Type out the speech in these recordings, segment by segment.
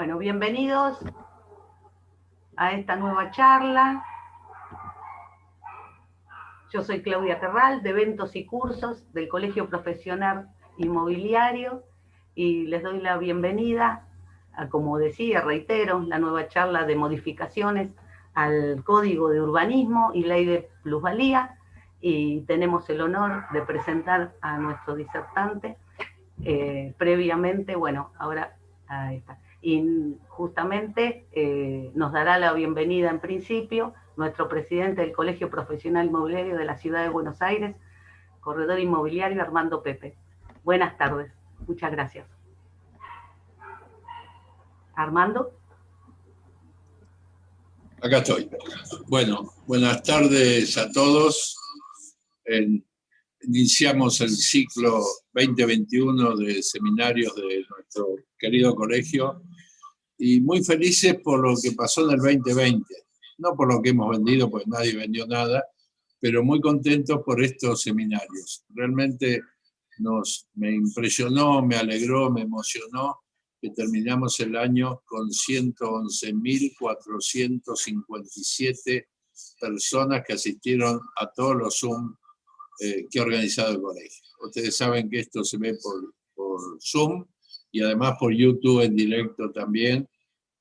Bueno, bienvenidos a esta nueva charla. Yo soy Claudia Terral, de Eventos y Cursos del Colegio Profesional Inmobiliario, y les doy la bienvenida a, como decía, reitero, la nueva charla de modificaciones al Código de Urbanismo y Ley de Plusvalía, y tenemos el honor de presentar a nuestro disertante. Previamente, bueno, ahora ahí está. Y justamente nos dará la bienvenida en principio nuestro presidente del Colegio Profesional Inmobiliario de la Ciudad de Buenos Aires, corredor inmobiliario Armando Pepe. Buenas tardes, muchas gracias. Armando. Acá estoy. Bueno, buenas tardes a todos. Iniciamos el ciclo 2021 de seminarios de nuestro querido colegio y muy felices por lo que pasó en el 2020. No por lo que hemos vendido, pues nadie vendió nada, pero muy contentos por estos seminarios. Realmente me impresionó, me alegró, me emocionó que terminamos el año con 111.457 personas que asistieron a todos los Zoom que ha organizado el colegio. Ustedes saben que esto se ve por Zoom y además por YouTube en directo también,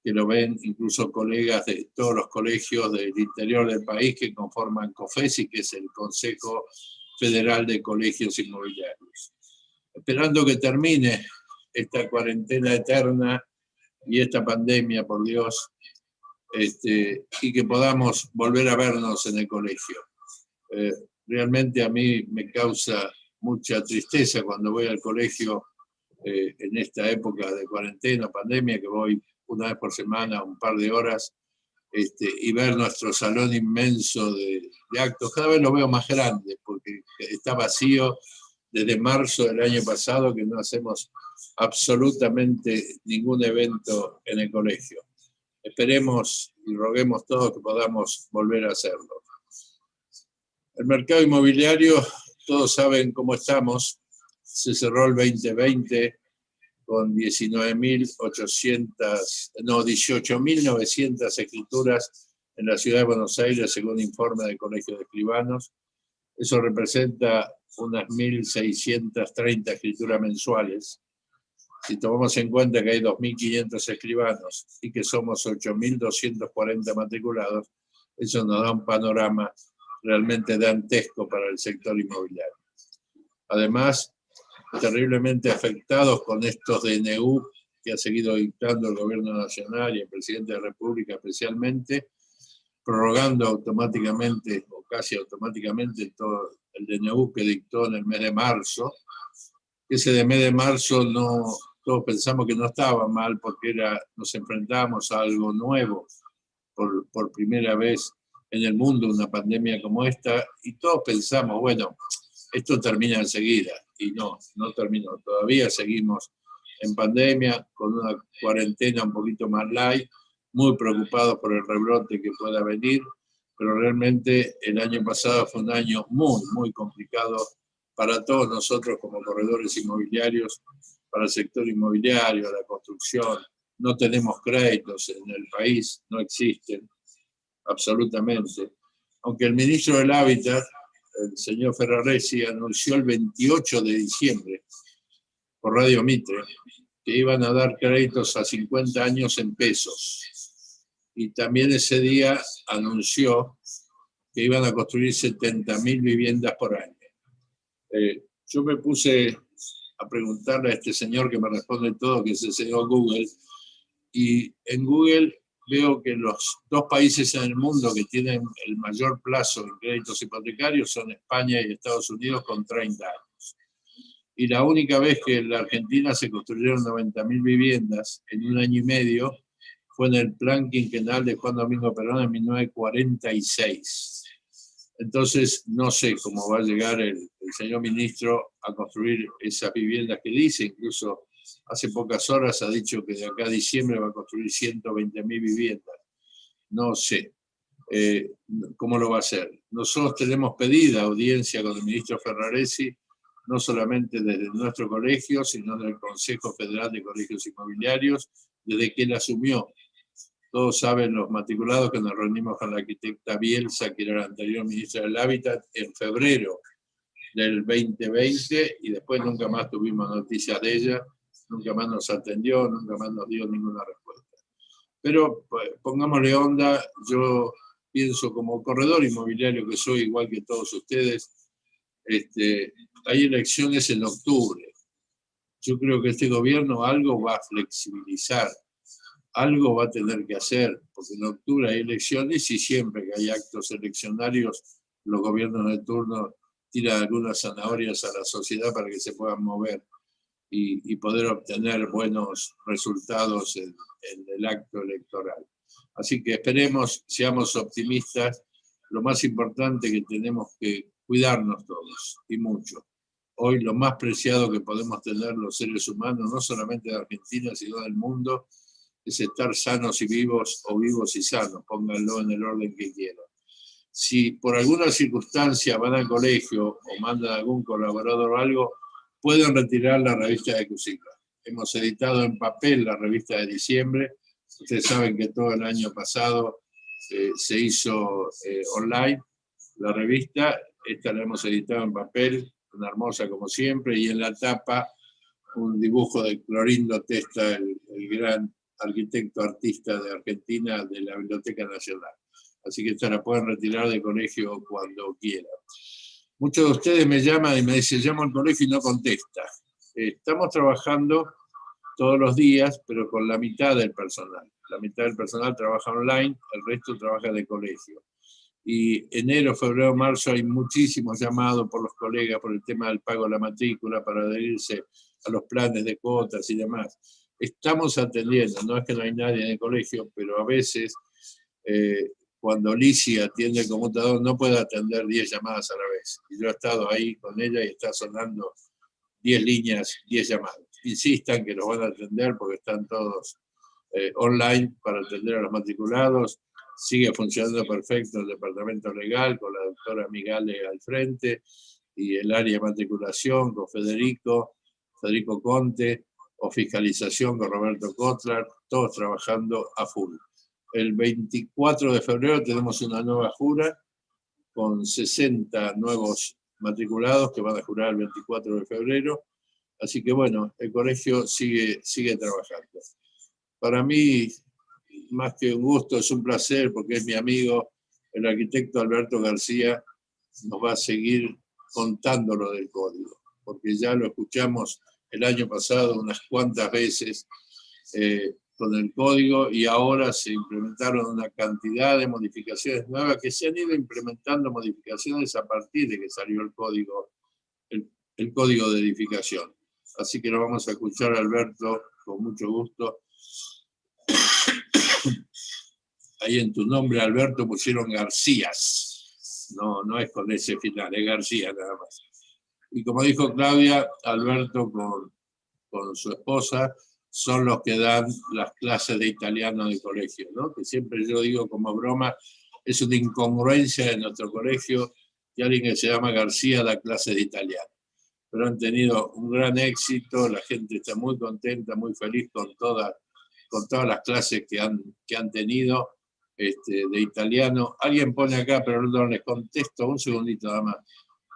que lo ven incluso colegas de todos los colegios del interior del país que conforman COFESI, que es el Consejo Federal de Colegios Inmobiliarios. Esperando que termine esta cuarentena eterna y esta pandemia, por Dios, y que podamos volver a vernos en el colegio. Realmente a mí me causa mucha tristeza cuando voy al colegio en esta época de cuarentena, pandemia, que voy una vez por semana, un par de horas, y ver nuestro salón inmenso de actos. Cada vez lo veo más grande, porque está vacío desde marzo del año pasado, que no hacemos absolutamente ningún evento en el colegio. Esperemos y roguemos todos que podamos volver a hacerlo. El mercado inmobiliario, todos saben cómo estamos. Se cerró el 2020 con 18.900 escrituras en la ciudad de Buenos Aires, según informe del Colegio de Escribanos. Eso representa unas 1.630 escrituras mensuales. Si tomamos en cuenta que hay 2.500 escribanos y que somos 8.240 matriculados, eso nos da un panorama realmente dantesco para el sector inmobiliario. Además, terriblemente afectados con estos DNU que ha seguido dictando el gobierno nacional y el presidente de la República especialmente, prorrogando automáticamente o casi automáticamente todo el DNU que dictó en el mes de marzo. Ese de mes de marzo todos pensamos que no estaba mal porque nos enfrentábamos a algo nuevo por primera vez en el mundo, una pandemia como esta, y todos pensamos, bueno, esto termina enseguida, y no terminó. Todavía seguimos en pandemia, con una cuarentena un poquito más light, muy preocupados por el rebrote que pueda venir, pero realmente el año pasado fue un año muy, muy complicado para todos nosotros como corredores inmobiliarios, para el sector inmobiliario, la construcción. No tenemos créditos en el país, no existen, absolutamente. Aunque el ministro del Hábitat, el señor Ferraresi, anunció el 28 de diciembre por Radio Mitre que iban a dar créditos a 50 años en pesos. Y también ese día anunció que iban a construir 70.000 viviendas por año. Yo me puse a preguntarle a este señor que me responde todo, que es el señor Google, y en Google veo que los dos países en el mundo que tienen el mayor plazo en créditos hipotecarios son España y Estados Unidos con 30 años. Y la única vez que en la Argentina se construyeron 90.000 viviendas en un año y medio fue en el plan quinquenal de Juan Domingo Perón en 1946. Entonces, no sé cómo va a llegar el señor ministro a construir esas viviendas que dice, incluso hace pocas horas ha dicho que de acá a diciembre va a construir 120.000 viviendas. No sé cómo lo va a hacer. Nosotros tenemos pedida audiencia con el ministro Ferraresi, no solamente desde nuestro colegio, sino del Consejo Federal de Colegios Inmobiliarios, desde que él asumió. Todos saben los matriculados que nos reunimos con la arquitecta Bielsa, que era la anterior ministra del Hábitat, en febrero del 2020, y después nunca más tuvimos noticias de ella, nunca más nos atendió, nunca más nos dio ninguna respuesta. Pero pues, pongámosle onda, yo pienso como corredor inmobiliario que soy, igual que todos ustedes, hay elecciones en octubre. Yo creo que este gobierno algo va a flexibilizar, algo va a tener que hacer, porque en octubre hay elecciones y siempre que hay actos eleccionarios, los gobiernos de turno tiran algunas zanahorias a la sociedad para que se puedan mover y poder obtener buenos resultados en el acto electoral. Así que esperemos, seamos optimistas. Lo más importante que tenemos que cuidarnos todos, y mucho. Hoy lo más preciado que podemos tener los seres humanos, no solamente de Argentina, sino del mundo, es estar sanos y vivos, o vivos y sanos, pónganlo en el orden que quieran. Si por alguna circunstancia van al colegio o mandan a algún colaborador o algo, pueden retirar la revista de Cusica. Hemos editado en papel la revista de diciembre. Ustedes saben que todo el año pasado se hizo online la revista. Esta la hemos editado en papel, una hermosa como siempre, y en la tapa un dibujo de Clorindo Testa, el gran arquitecto artista de Argentina de la Biblioteca Nacional. Así que esta la pueden retirar del colegio cuando quieran. Muchos de ustedes me llaman y me dicen, llamo al colegio y no contesta. Estamos trabajando todos los días, pero con la mitad del personal. La mitad del personal trabaja online, el resto trabaja de colegio. Y enero, febrero, marzo hay muchísimos llamados por los colegas por el tema del pago de la matrícula, para adherirse a los planes de cuotas y demás. Estamos atendiendo, no es que no hay nadie en el colegio, pero a veces cuando Lizzie atiende el conmutador no puede atender 10 llamadas a la vez. Y yo he estado ahí con ella y está sonando 10 líneas, 10 llamadas. Insistan que los van a atender porque están todos online para atender a los matriculados. Sigue funcionando perfecto el departamento legal con la doctora Migale al frente y el área de matriculación con Federico Conte, o fiscalización con Roberto Kotlar, todos trabajando a full. El 24 de febrero tenemos una nueva jura con 60 nuevos matriculados que van a jurar el 24 de febrero. Así que bueno, el colegio sigue trabajando. Para mí, más que un gusto, es un placer, porque es mi amigo, el arquitecto Alberto García, nos va a seguir contando lo del código, porque ya lo escuchamos el año pasado unas cuantas veces con el código, y ahora se implementaron una cantidad de modificaciones nuevas que se han ido implementando, modificaciones a partir de que salió el código de edificación. Así que lo vamos a escuchar a Alberto con mucho gusto. Ahí en tu nombre, Alberto, pusieron Garcías. No es con ese final, es García nada más. Y como dijo Claudia, Alberto con su esposa son los que dan las clases de italiano del colegio, ¿no? Que siempre yo digo como broma, es una incongruencia de nuestro colegio que alguien que se llama García da clases de italiano. Pero han tenido un gran éxito, la gente está muy contenta, muy feliz con todas las clases que han tenido de italiano. Alguien pone acá, pero no les contesto, un segundito nada más.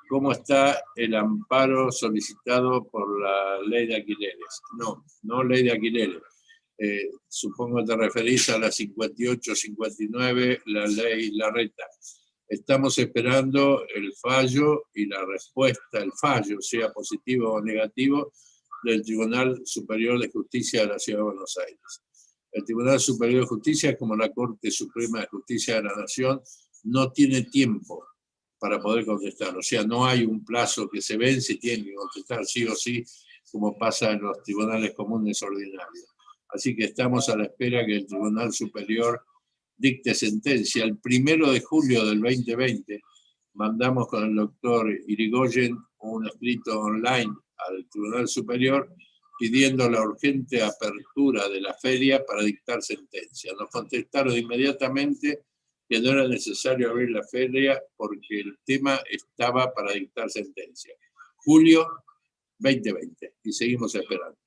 ¿Cómo está el amparo solicitado por la ley de alquileres? No ley de alquileres. Supongo que te referís a la 58-59, la ley Larreta. Estamos esperando el fallo y la respuesta, el fallo, sea positivo o negativo, del Tribunal Superior de Justicia de la Ciudad de Buenos Aires. El Tribunal Superior de Justicia, como la Corte Suprema de Justicia de la Nación, no tiene tiempo para poder contestar. O sea, no hay un plazo que se vence y tiene que contestar sí o sí, como pasa en los tribunales comunes ordinarios. Así que estamos a la espera que el Tribunal Superior dicte sentencia. El 1 de julio del 2020 mandamos con el doctor Irigoyen un escrito online al Tribunal Superior pidiendo la urgente apertura de la feria para dictar sentencia. Nos contestaron inmediatamente que no era necesario abrir la feria porque el tema estaba para dictar sentencia. Julio 2020, y seguimos esperando.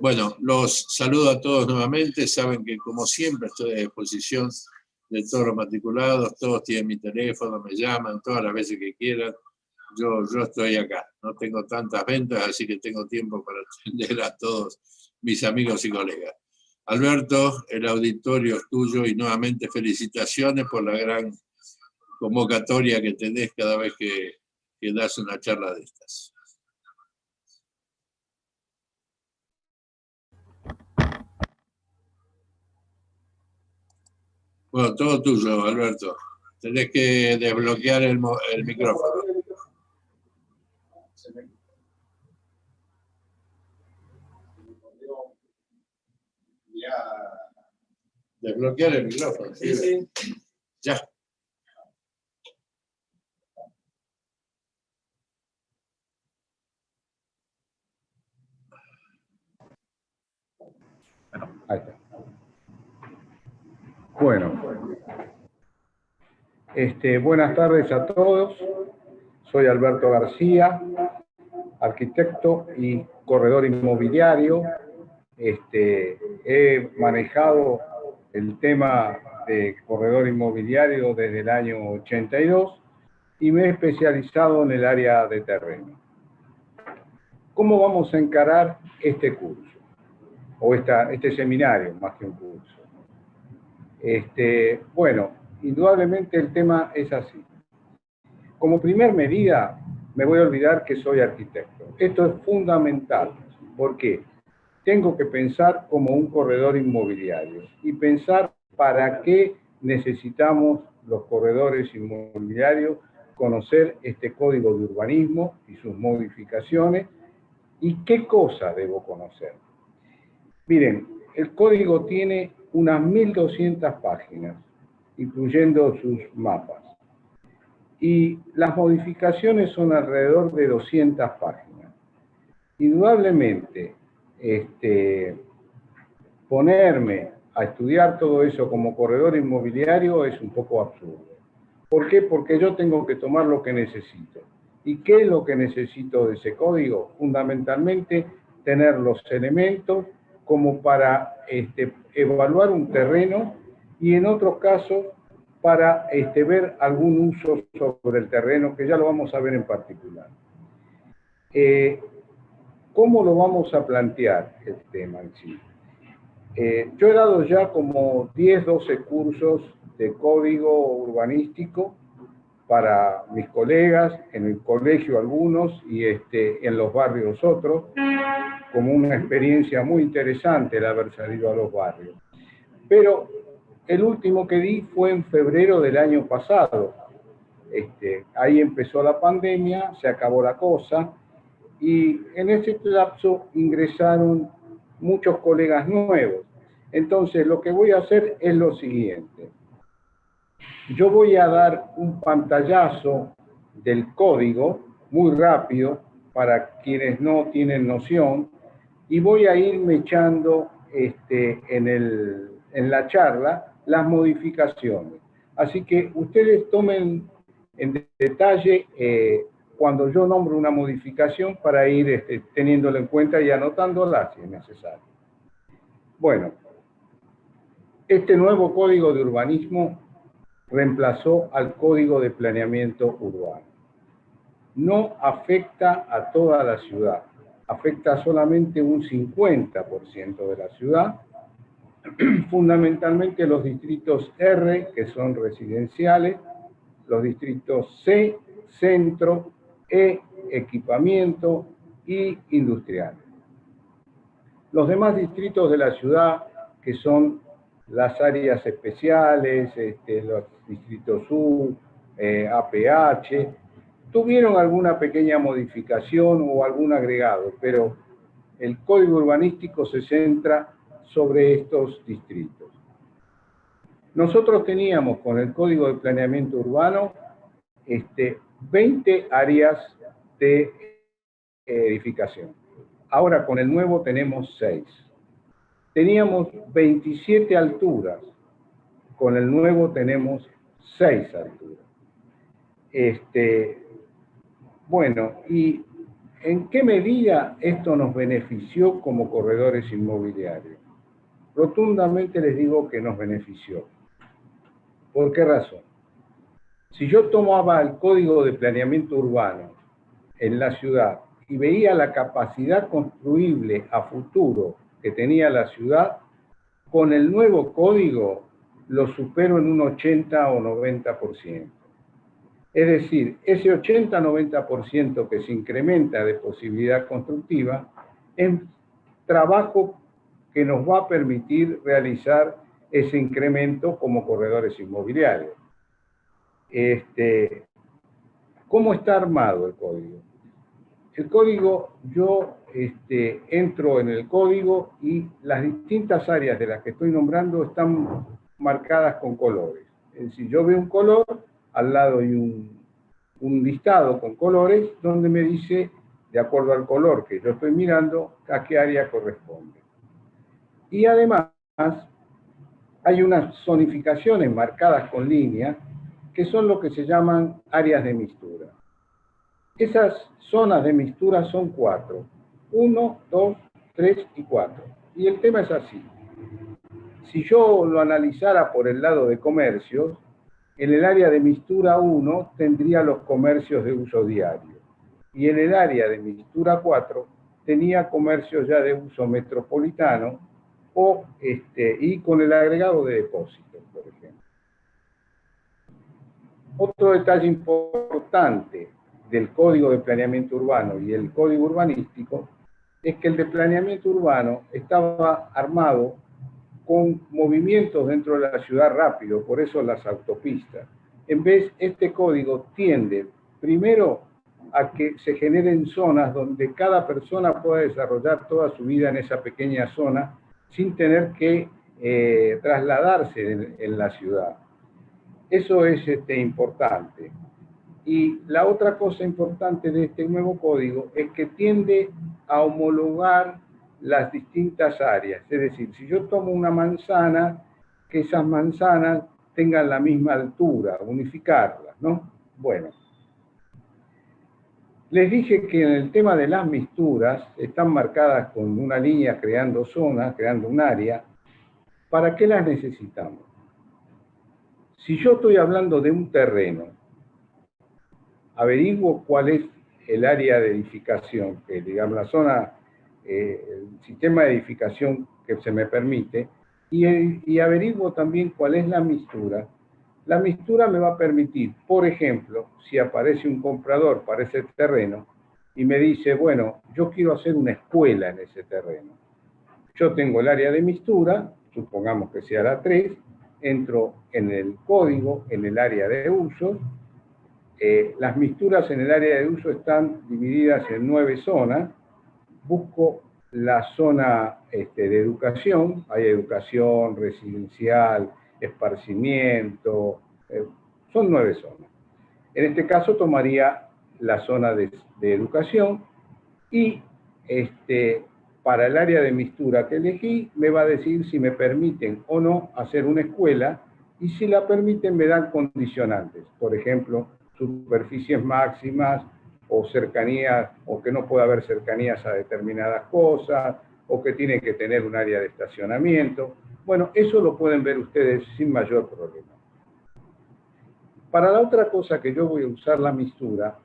Bueno, los saludo a todos nuevamente. Saben que, como siempre, estoy a disposición de todos los matriculados. Todos tienen mi teléfono, me llaman todas las veces que quieran. Yo estoy acá. No tengo tantas ventas, así que tengo tiempo para atender a todos mis amigos y colegas. Alberto, el auditorio es tuyo y nuevamente felicitaciones por la gran convocatoria que tenés cada vez que das una charla de estas. Bueno, todo tuyo, Alberto. Tenés que desbloquear el micrófono. Desbloquear el micrófono. Sí, sí. Ya. Ahí está. Bueno, buenas tardes a todos. Soy Alberto García, arquitecto y corredor inmobiliario. He manejado el tema de corredor inmobiliario desde el año 82 y me he especializado en el área de terreno. ¿Cómo vamos a encarar este curso? O este seminario, más que un curso. Bueno, indudablemente el tema es así. Como primer medida, me voy a olvidar que soy arquitecto. Esto es fundamental. ¿Por qué? Tengo que pensar como un corredor inmobiliario y pensar para qué necesitamos los corredores inmobiliarios, conocer este código de urbanismo y sus modificaciones y qué cosas debo conocer. Miren, el código tiene unas 1200 páginas, incluyendo sus mapas. Y las modificaciones son alrededor de 200 páginas. Indudablemente, ponerme a estudiar todo eso como corredor inmobiliario es un poco absurdo. ¿Por qué? Porque yo tengo que tomar lo que necesito. ¿Y qué es lo que necesito de ese código? Fundamentalmente, tener los elementos como para evaluar un terreno y en otros casos para ver algún uso sobre el terreno, que ya lo vamos a ver en particular. ¿Cómo lo vamos a plantear el tema en sí? Yo he dado ya como 10, 12 cursos de código urbanístico para mis colegas, en el colegio algunos y en los barrios otros, como una experiencia muy interesante el haber salido a los barrios. Pero el último que di fue en febrero del año pasado. Ahí empezó la pandemia, se acabó la cosa, y en ese lapso ingresaron muchos colegas nuevos. Entonces, lo que voy a hacer es lo siguiente. Yo voy a dar un pantallazo del código, muy rápido, para quienes no tienen noción, y voy a irme echando en la charla las modificaciones. Así que ustedes tomen en detalle cuando yo nombro una modificación para ir teniéndola en cuenta y anotándola si es necesario. Bueno, este nuevo código de urbanismo reemplazó al Código de Planeamiento Urbano. No afecta a toda la ciudad, afecta solamente un 50% de la ciudad, fundamentalmente los distritos R, que son residenciales, los distritos C, centro, E, equipamiento y industriales. Los demás distritos de la ciudad, que son las áreas especiales, los distritos U, APH, tuvieron alguna pequeña modificación o algún agregado, pero el código urbanístico se centra sobre estos distritos. Nosotros teníamos con el Código de Planeamiento Urbano 20 áreas de edificación. Ahora con el nuevo tenemos 6. Teníamos 27 alturas. Con el nuevo tenemos 6 alturas. Bueno, y ¿En qué medida esto nos benefició como corredores inmobiliarios? Rotundamente les digo que nos benefició. ¿Por qué razón? Si yo tomaba el Código de Planeamiento Urbano en la ciudad y veía la capacidad construible a futuro que tenía la ciudad, con el nuevo código lo supero en un 80 o 90%. Es decir, ese 80-90% que se incrementa de posibilidad constructiva es trabajo que nos va a permitir realizar ese incremento como corredores inmobiliarios. ¿Cómo está armado el código? El código, yo entro en el código y las distintas áreas de las que estoy nombrando están marcadas con colores. Es decir, yo veo un color, al lado hay un listado con colores donde me dice, de acuerdo al color que yo estoy mirando, a qué área corresponde. Y además, hay unas zonificaciones marcadas con líneas que son lo que se llaman áreas de mixtura. Esas zonas de mixtura son 4. 1, 2, 3 y 4. Y el tema es así. Si yo lo analizara por el lado de comercios, en el área de mixtura 1 tendría los comercios de uso diario. Y en el área de mixtura 4 tenía comercios ya de uso metropolitano y con el agregado de depósitos, por ejemplo. Otro detalle importante del Código de Planeamiento Urbano y el Código Urbanístico es que el de Planeamiento Urbano estaba armado con movimientos dentro de la ciudad rápido, por eso las autopistas. En vez, este código tiende, primero, a que se generen zonas donde cada persona pueda desarrollar toda su vida en esa pequeña zona sin tener que trasladarse en la ciudad. Eso es importante. Y la otra cosa importante de este nuevo código es que tiende a homologar las distintas áreas. Es decir, si yo tomo una manzana, que esas manzanas tengan la misma altura, unificarlas, ¿no? Bueno. Les dije que en el tema de las mixturas están marcadas con una línea creando zonas, creando un área. ¿Para qué las necesitamos? Si yo estoy hablando de un terreno, averiguo cuál es el área de edificación, que digamos la zona, el sistema de edificación que se me permite, y averiguo también cuál es la mixtura. La mixtura me va a permitir, por ejemplo, si aparece un comprador para ese terreno y me dice, bueno, yo quiero hacer una escuela en ese terreno. Yo tengo el área de mixtura, supongamos que sea la 3, entro en el código, en el área de uso. Las mixturas en el área de uso están divididas en 9 zonas. Busco la zona de educación, hay educación, residencial, esparcimiento, son 9 zonas. En este caso tomaría la zona de educación y para el área de mixtura que elegí me va a decir si me permiten o no hacer una escuela y si la permiten me dan condicionantes, por ejemplo, superficies máximas o cercanías, o que no puede haber cercanías a determinadas cosas, o que tiene que tener un área de estacionamiento. Bueno, eso lo pueden ver ustedes sin mayor problema. Para la otra cosa que yo voy a usar la mixtura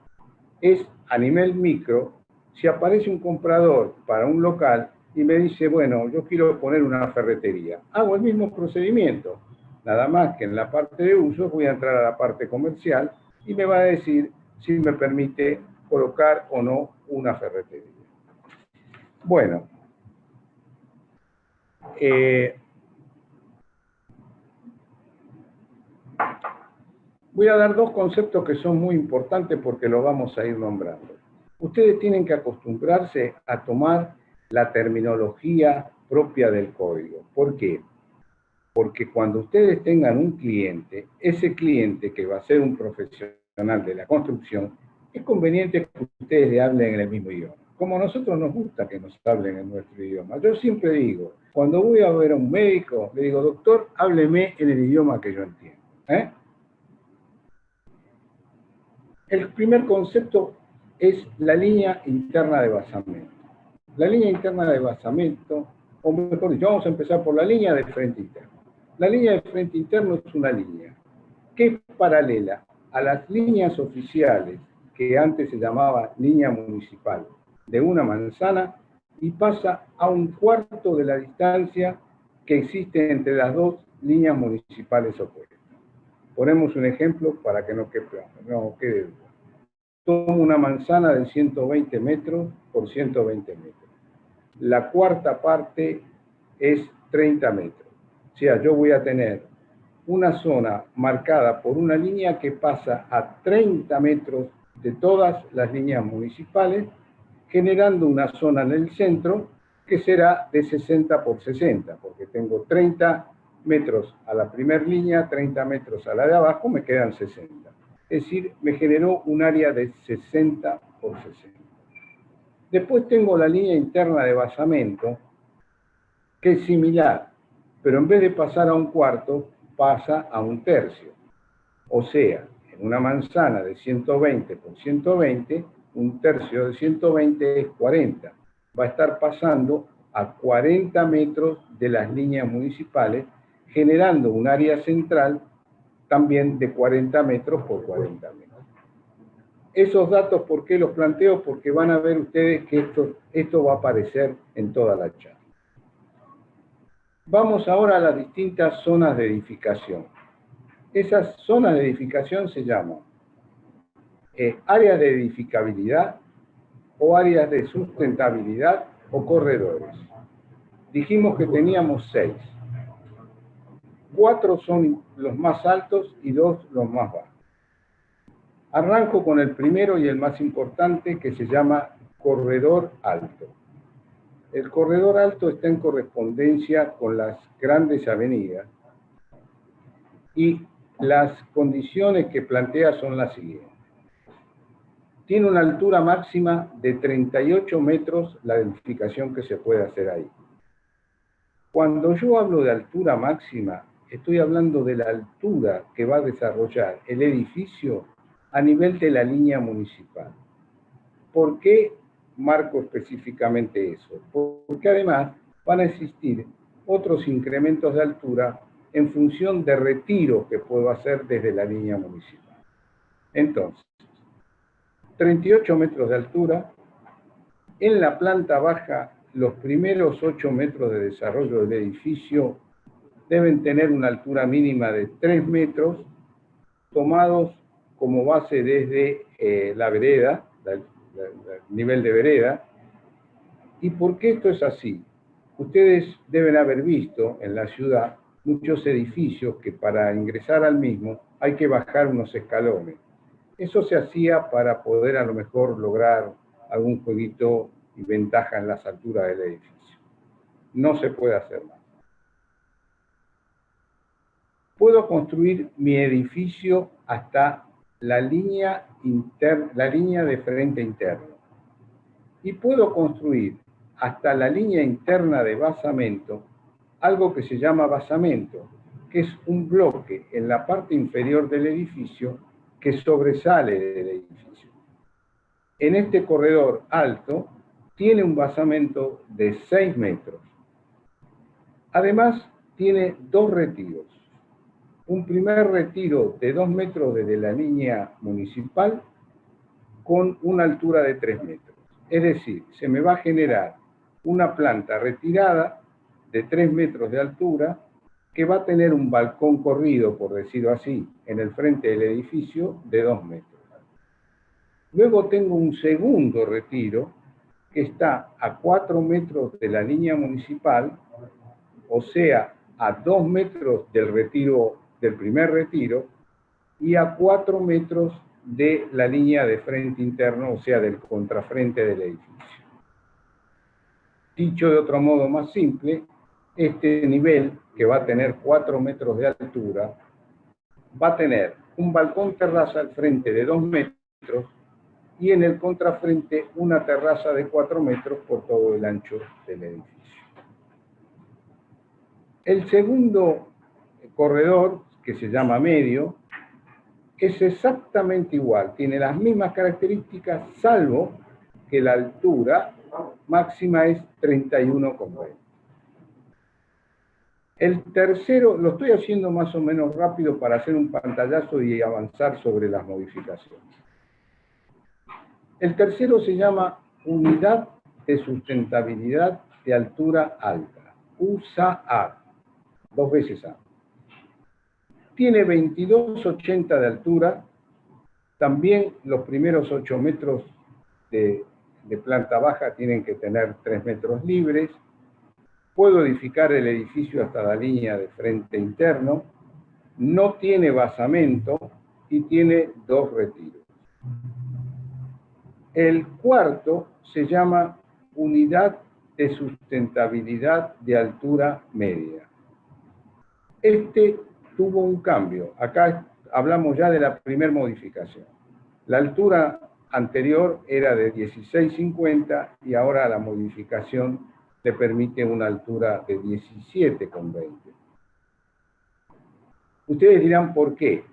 es a nivel micro, si aparece un comprador para un local y me dice, bueno, yo quiero poner una ferretería, hago el mismo procedimiento, nada más que en la parte de uso voy a entrar a la parte comercial y me va a decir si me permite colocar o no una ferretería. Bueno, voy a dar 2 conceptos que son muy importantes porque los vamos a ir nombrando. Ustedes tienen que acostumbrarse a tomar la terminología propia del código. ¿Por qué? Porque cuando ustedes tengan un cliente, ese cliente que va a ser un profesional de la construcción, es conveniente que ustedes le hablen en el mismo idioma. Como a nosotros nos gusta que nos hablen en nuestro idioma. Yo siempre digo, cuando voy a ver a un médico, le digo, doctor, hábleme en el idioma que yo entiendo. El primer concepto es la línea interna de basamento. La línea interna de basamento, o mejor dicho, vamos a empezar por la línea de frente interno. La línea de frente interno es una línea que es paralela a las líneas oficiales, que antes se llamaba línea municipal, de una manzana, y pasa a un cuarto de la distancia que existe entre las dos líneas municipales opuestas. Ponemos un ejemplo para que no quede duda. Tomo una manzana de 120 metros por 120 metros. La cuarta parte es 30 metros. O sea, yo voy a tener una zona marcada por una línea que pasa a 30 metros de todas las líneas municipales, generando una zona en el centro que será de 60 por 60, porque tengo 30 metros a la primera línea, 30 metros a la de abajo, me quedan 60. Es decir, me generó un área de 60 por 60. Después tengo la línea interna de basamento, que es similar, pero en vez de pasar a un cuarto, pasa a un tercio. O sea, en una manzana de 120 por 120, un tercio de 120 es 40. Va a estar pasando a 40 metros de las líneas municipales, generando un área central también de 40 metros por 40 metros. Esos datos, ¿por qué los planteo? Porque van a ver ustedes que esto va a aparecer en toda la charla. Vamos ahora a las distintas zonas de edificación. Esas zonas de edificación se llaman áreas de edificabilidad o áreas de sustentabilidad o corredores. Dijimos que teníamos 6. 4 son los más altos y 2 los más bajos. Arranco con el primero y el más importante, que se llama corredor alto. El corredor alto está en correspondencia con las grandes avenidas y las condiciones que plantea son las siguientes. Tiene una altura máxima de 38 metros la edificación que se puede hacer ahí. Cuando yo hablo de altura máxima, estoy hablando de la altura que va a desarrollar el edificio a nivel de la línea municipal. ¿Por qué marco específicamente eso? Porque además van a existir otros incrementos de altura en función de retiro que puedo hacer desde la línea municipal. Entonces, 38 metros de altura. En la planta baja, los primeros 8 metros de desarrollo del edificio deben tener una altura mínima de 3 metros, tomados como base desde la vereda, el nivel de vereda. ¿Y por qué esto es así? Ustedes deben haber visto en la ciudad muchos edificios que para ingresar al mismo hay que bajar unos escalones. Eso se hacía para poder a lo mejor lograr algún jueguito y ventaja en las alturas del edificio. No se puede hacer más. Puedo construir mi edificio hasta la línea de frente interno. Y puedo construir hasta la línea interna de basamento algo que se llama basamento, que es un bloque en la parte inferior del edificio que sobresale del edificio. En este corredor alto tiene un basamento de 6 metros. Además, tiene 2 retiros. Un primer retiro de 2 metros desde la línea municipal con una altura de 3 metros. Es decir, se me va a generar una planta retirada de 3 metros de altura que va a tener un balcón corrido, por decirlo así, en el frente del edificio de 2 metros. Luego tengo un segundo retiro que está a 4 metros de la línea municipal, o sea, a 2 metros del primer retiro, y a 4 metros de la línea de frente interno, o sea, del contrafrente del edificio. Dicho de otro modo más simple, este nivel, que va a tener 4 metros de altura, va a tener un balcón terraza al frente de 2 metros y en el contrafrente una terraza de 4 metros por todo el ancho del edificio. El segundo corredor, que se llama medio, es exactamente igual, tiene las mismas características, salvo que la altura máxima es 31,20. El tercero, lo estoy haciendo más o menos rápido para hacer un pantallazo y avanzar sobre las modificaciones. El tercero se llama Unidad de Sustentabilidad de Altura Alta, USAAD, 2 veces A. Tiene 22,80 de altura, también los primeros 8 metros de planta baja tienen que tener 3 metros libres. Puedo edificar el edificio hasta la línea de frente interno, no tiene basamento y tiene 2 retiros. El cuarto se llama Unidad de Sustentabilidad de Altura Media. Este tuvo un cambio. Acá hablamos ya de la primera modificación. La altura anterior era de 16,50 y ahora la modificación le permite una altura de 17,20. Ustedes dirán, ¿por qué?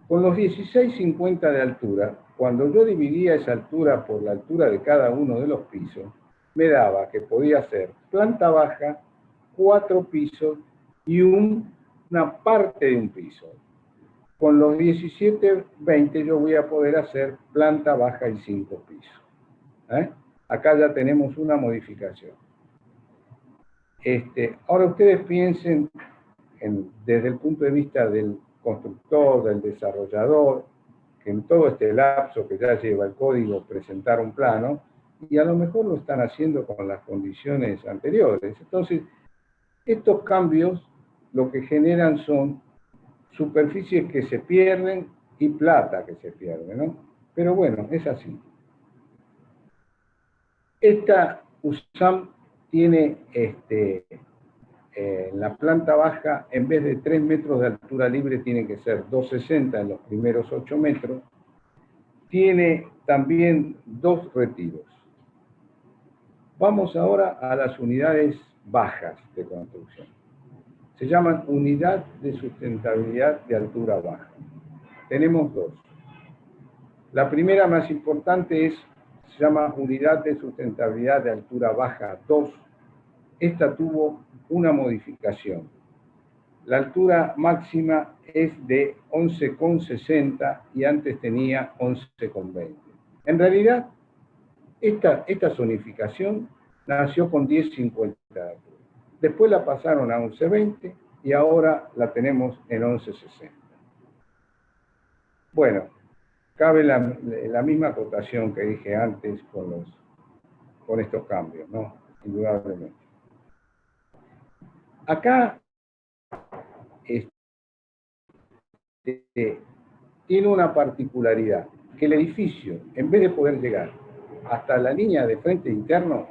Con los 16,50 de altura, cuando yo dividía esa altura por la altura de cada uno de los pisos, me daba que podía hacer planta baja, 4 pisos y una parte de un piso. Con los 17,20 yo voy a poder hacer planta baja y 5 pisos. Acá ya tenemos una modificación. Ahora ustedes piensen desde el punto de vista del constructor, del desarrollador, que en todo este lapso que ya lleva el código presentar un plano, y a lo mejor lo están haciendo con las condiciones anteriores. Entonces, estos cambios lo que generan son superficies que se pierden y plata que se pierde, ¿no? Pero bueno, es así. Esta USAM tiene en la planta baja, en vez de 3 metros de altura libre, tiene que ser 2,60 en los primeros 8 metros. Tiene también 2 retiros. Vamos ahora a las unidades bajas de construcción. Se llaman Unidad de Sustentabilidad de Altura Baja. Tenemos 2. La primera, más importante, se llama Unidad de Sustentabilidad de Altura Baja 2. Esta tuvo una modificación. La altura máxima es de 11,60 y antes tenía 11,20. En realidad, esta zonificación nació con 10,50 de altura. Después la pasaron a 11,20 y ahora la tenemos en 11,60. Bueno, cabe la misma acotación que dije antes con estos cambios, ¿no? Indudablemente. Acá tiene una particularidad, que el edificio, en vez de poder llegar hasta la línea de frente interno,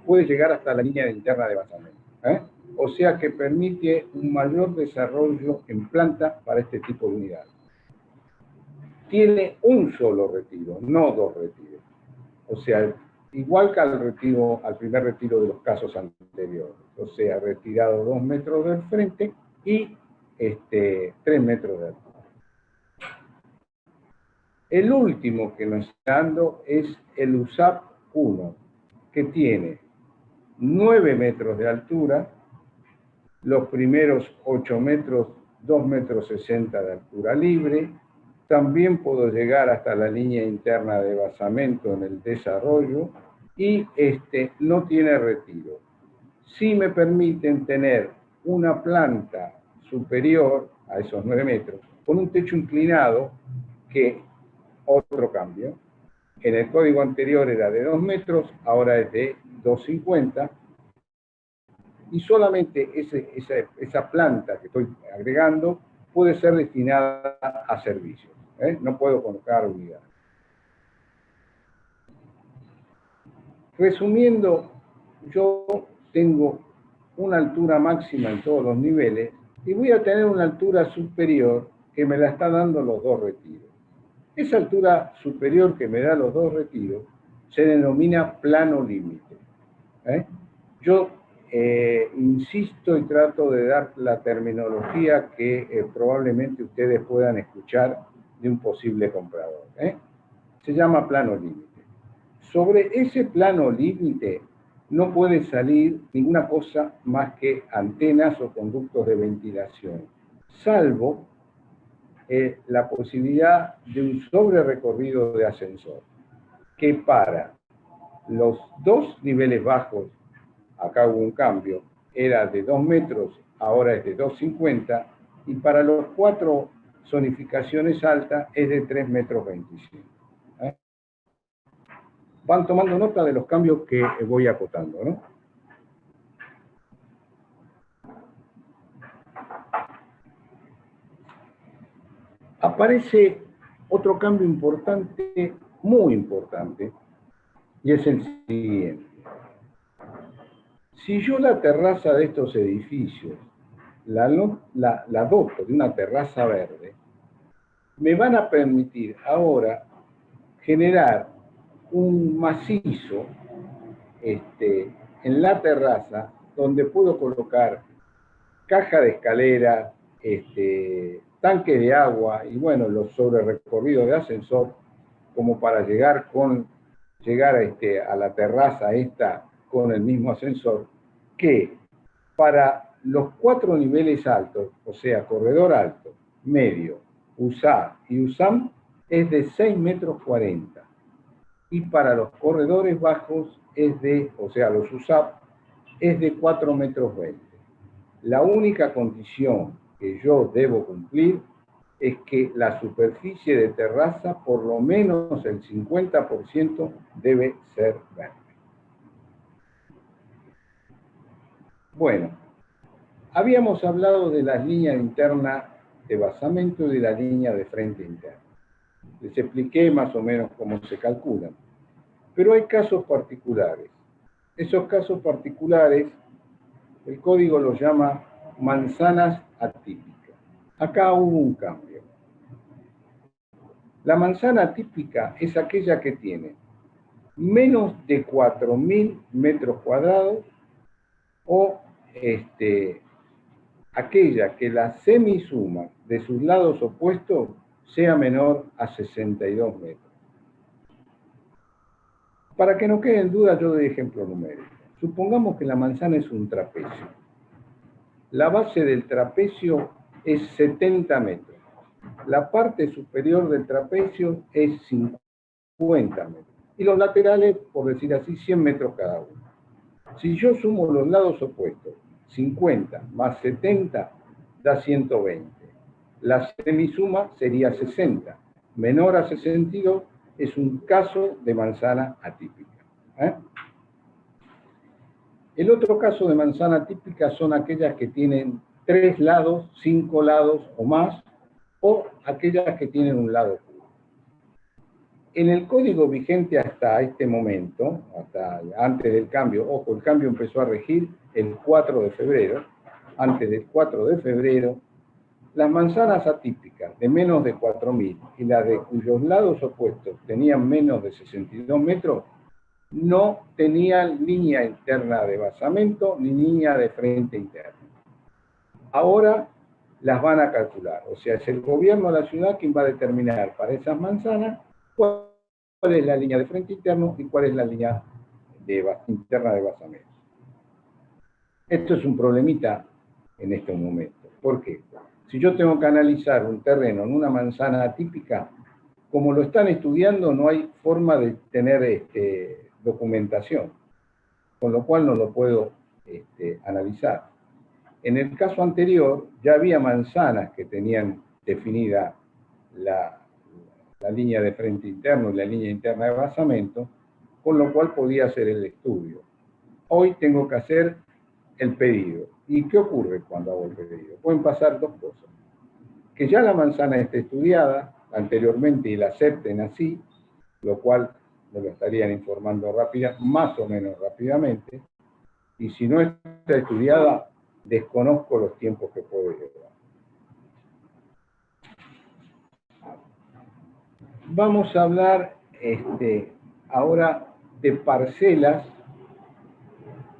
puede llegar hasta la línea interna de basamento. O sea que permite un mayor desarrollo en planta para este tipo de unidades. Tiene un solo retiro, no 2 retiros. O sea, igual que al primer retiro de los casos anteriores. O sea, retirado 2 metros del frente y 3 metros de altura. El último que nos está dando es el USAP 1, que tiene 9 metros de altura, los primeros 8 metros, 2,60 metros de altura libre. También puedo llegar hasta la línea interna de basamento en el desarrollo y no tiene retiro. Sí me permiten tener una planta superior a esos 9 metros con un techo inclinado, que otro cambio. En el código anterior era de 2 metros, ahora es de 2,50. Y solamente esa planta que estoy agregando puede ser destinada a servicios. No puedo colocar unidad. Resumiendo, yo tengo una altura máxima en todos los niveles y voy a tener una altura superior que me la está dando los 2 retiros. Esa altura superior que me da los 2 retiros se denomina plano límite. Yo insisto y trato de dar la terminología que probablemente ustedes puedan escuchar de un posible comprador. Se llama plano límite. Sobre ese plano límite no puede salir ninguna cosa más que antenas o conductos de ventilación, salvo la posibilidad de un sobrerecorrido de ascensor, que para los dos niveles bajos, acá hubo un cambio, era de 2 metros, ahora es de 2,50, y para los 4 zonificaciones altas es de 3,25 metros. Van tomando nota de los cambios que voy acotando, ¿no? Aparece otro cambio importante, muy importante, y es el siguiente. Si yo la terraza de estos edificios la doto de una terraza verde, me van a permitir ahora generar un macizo en la terraza donde puedo colocar caja de escalera, tanque de agua y bueno, los sobrerecorridos de ascensor, como para llegar a la terraza esta con el mismo ascensor, que para los 4 niveles altos, o sea, corredor alto, medio, USA y USAM, es de 6,40 metros. Y para los corredores bajos o sea, los USAP, es de 4,20 metros. La única condición que yo debo cumplir es que la superficie de terraza, por lo menos el 50%, debe ser verde. Bueno, habíamos hablado de las líneas internas de basamento y de la línea de frente interna. Les expliqué más o menos cómo se calculan. Pero hay casos particulares. Esos casos particulares, el código los llama manzanas atípicas. Acá hubo un cambio. La manzana atípica es aquella que tiene menos de 4.000 metros cuadrados o aquella que la semisuma de sus lados opuestos sea menor a 62 metros. Para que no quede en duda, yo doy ejemplo numérico. Supongamos que la manzana es un trapecio. La base del trapecio es 70 metros. La parte superior del trapecio es 50 metros. Y los laterales, por decir así, 100 metros cada uno. Si yo sumo los lados opuestos, 50 más 70 da 120. La semisuma sería 60. Menor a 62 es un caso de manzana atípica. El otro caso de manzana atípica son aquellas que tienen 3 lados, 5 lados o más, o aquellas que tienen un lado puro. En el código vigente hasta este momento, hasta antes del cambio, ojo, el cambio empezó a regir el 4 de febrero, antes del 4 de febrero, las manzanas atípicas de menos de 4.000 y las de cuyos lados opuestos tenían menos de 62 metros, no tenían línea interna de basamento ni línea de frente interna. Ahora las van a calcular, o sea, es el gobierno de la ciudad quien va a determinar para esas manzanas cuál es la línea de frente interno y cuál es la línea interna de basamento. Esto es un problemita en este momento. ¿Por qué? Si yo tengo que analizar un terreno en una manzana atípica, como lo están estudiando, no hay forma de tener documentación, con lo cual no lo puedo analizar. En el caso anterior, ya había manzanas que tenían definida la línea de frente interno y la línea interna de basamento, con lo cual podía hacer el estudio. Hoy tengo que hacer el pedido. ¿Y qué ocurre cuando hago el pedido? Pueden pasar dos cosas. Que ya la manzana esté estudiada anteriormente y la acepten así, lo cual me lo estarían informando más o menos rápidamente. Y si no está estudiada, desconozco los tiempos que puede llevar. Vamos a hablar ahora de parcelas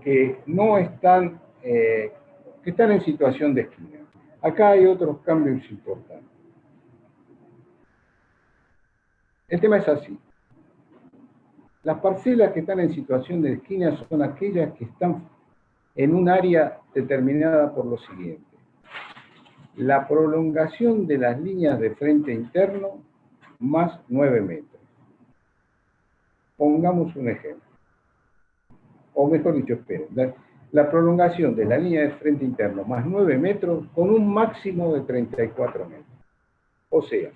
que no están, que están en situación de esquina. Acá hay otros cambios importantes. El tema es así. Las parcelas que están en situación de esquina son aquellas que están en un área determinada por lo siguiente. La prolongación de las líneas de frente interno más 9 metros. Pongamos un ejemplo. O mejor dicho, esperen. La prolongación de la línea de frente interno más 9 metros con un máximo de 34 metros. O sea,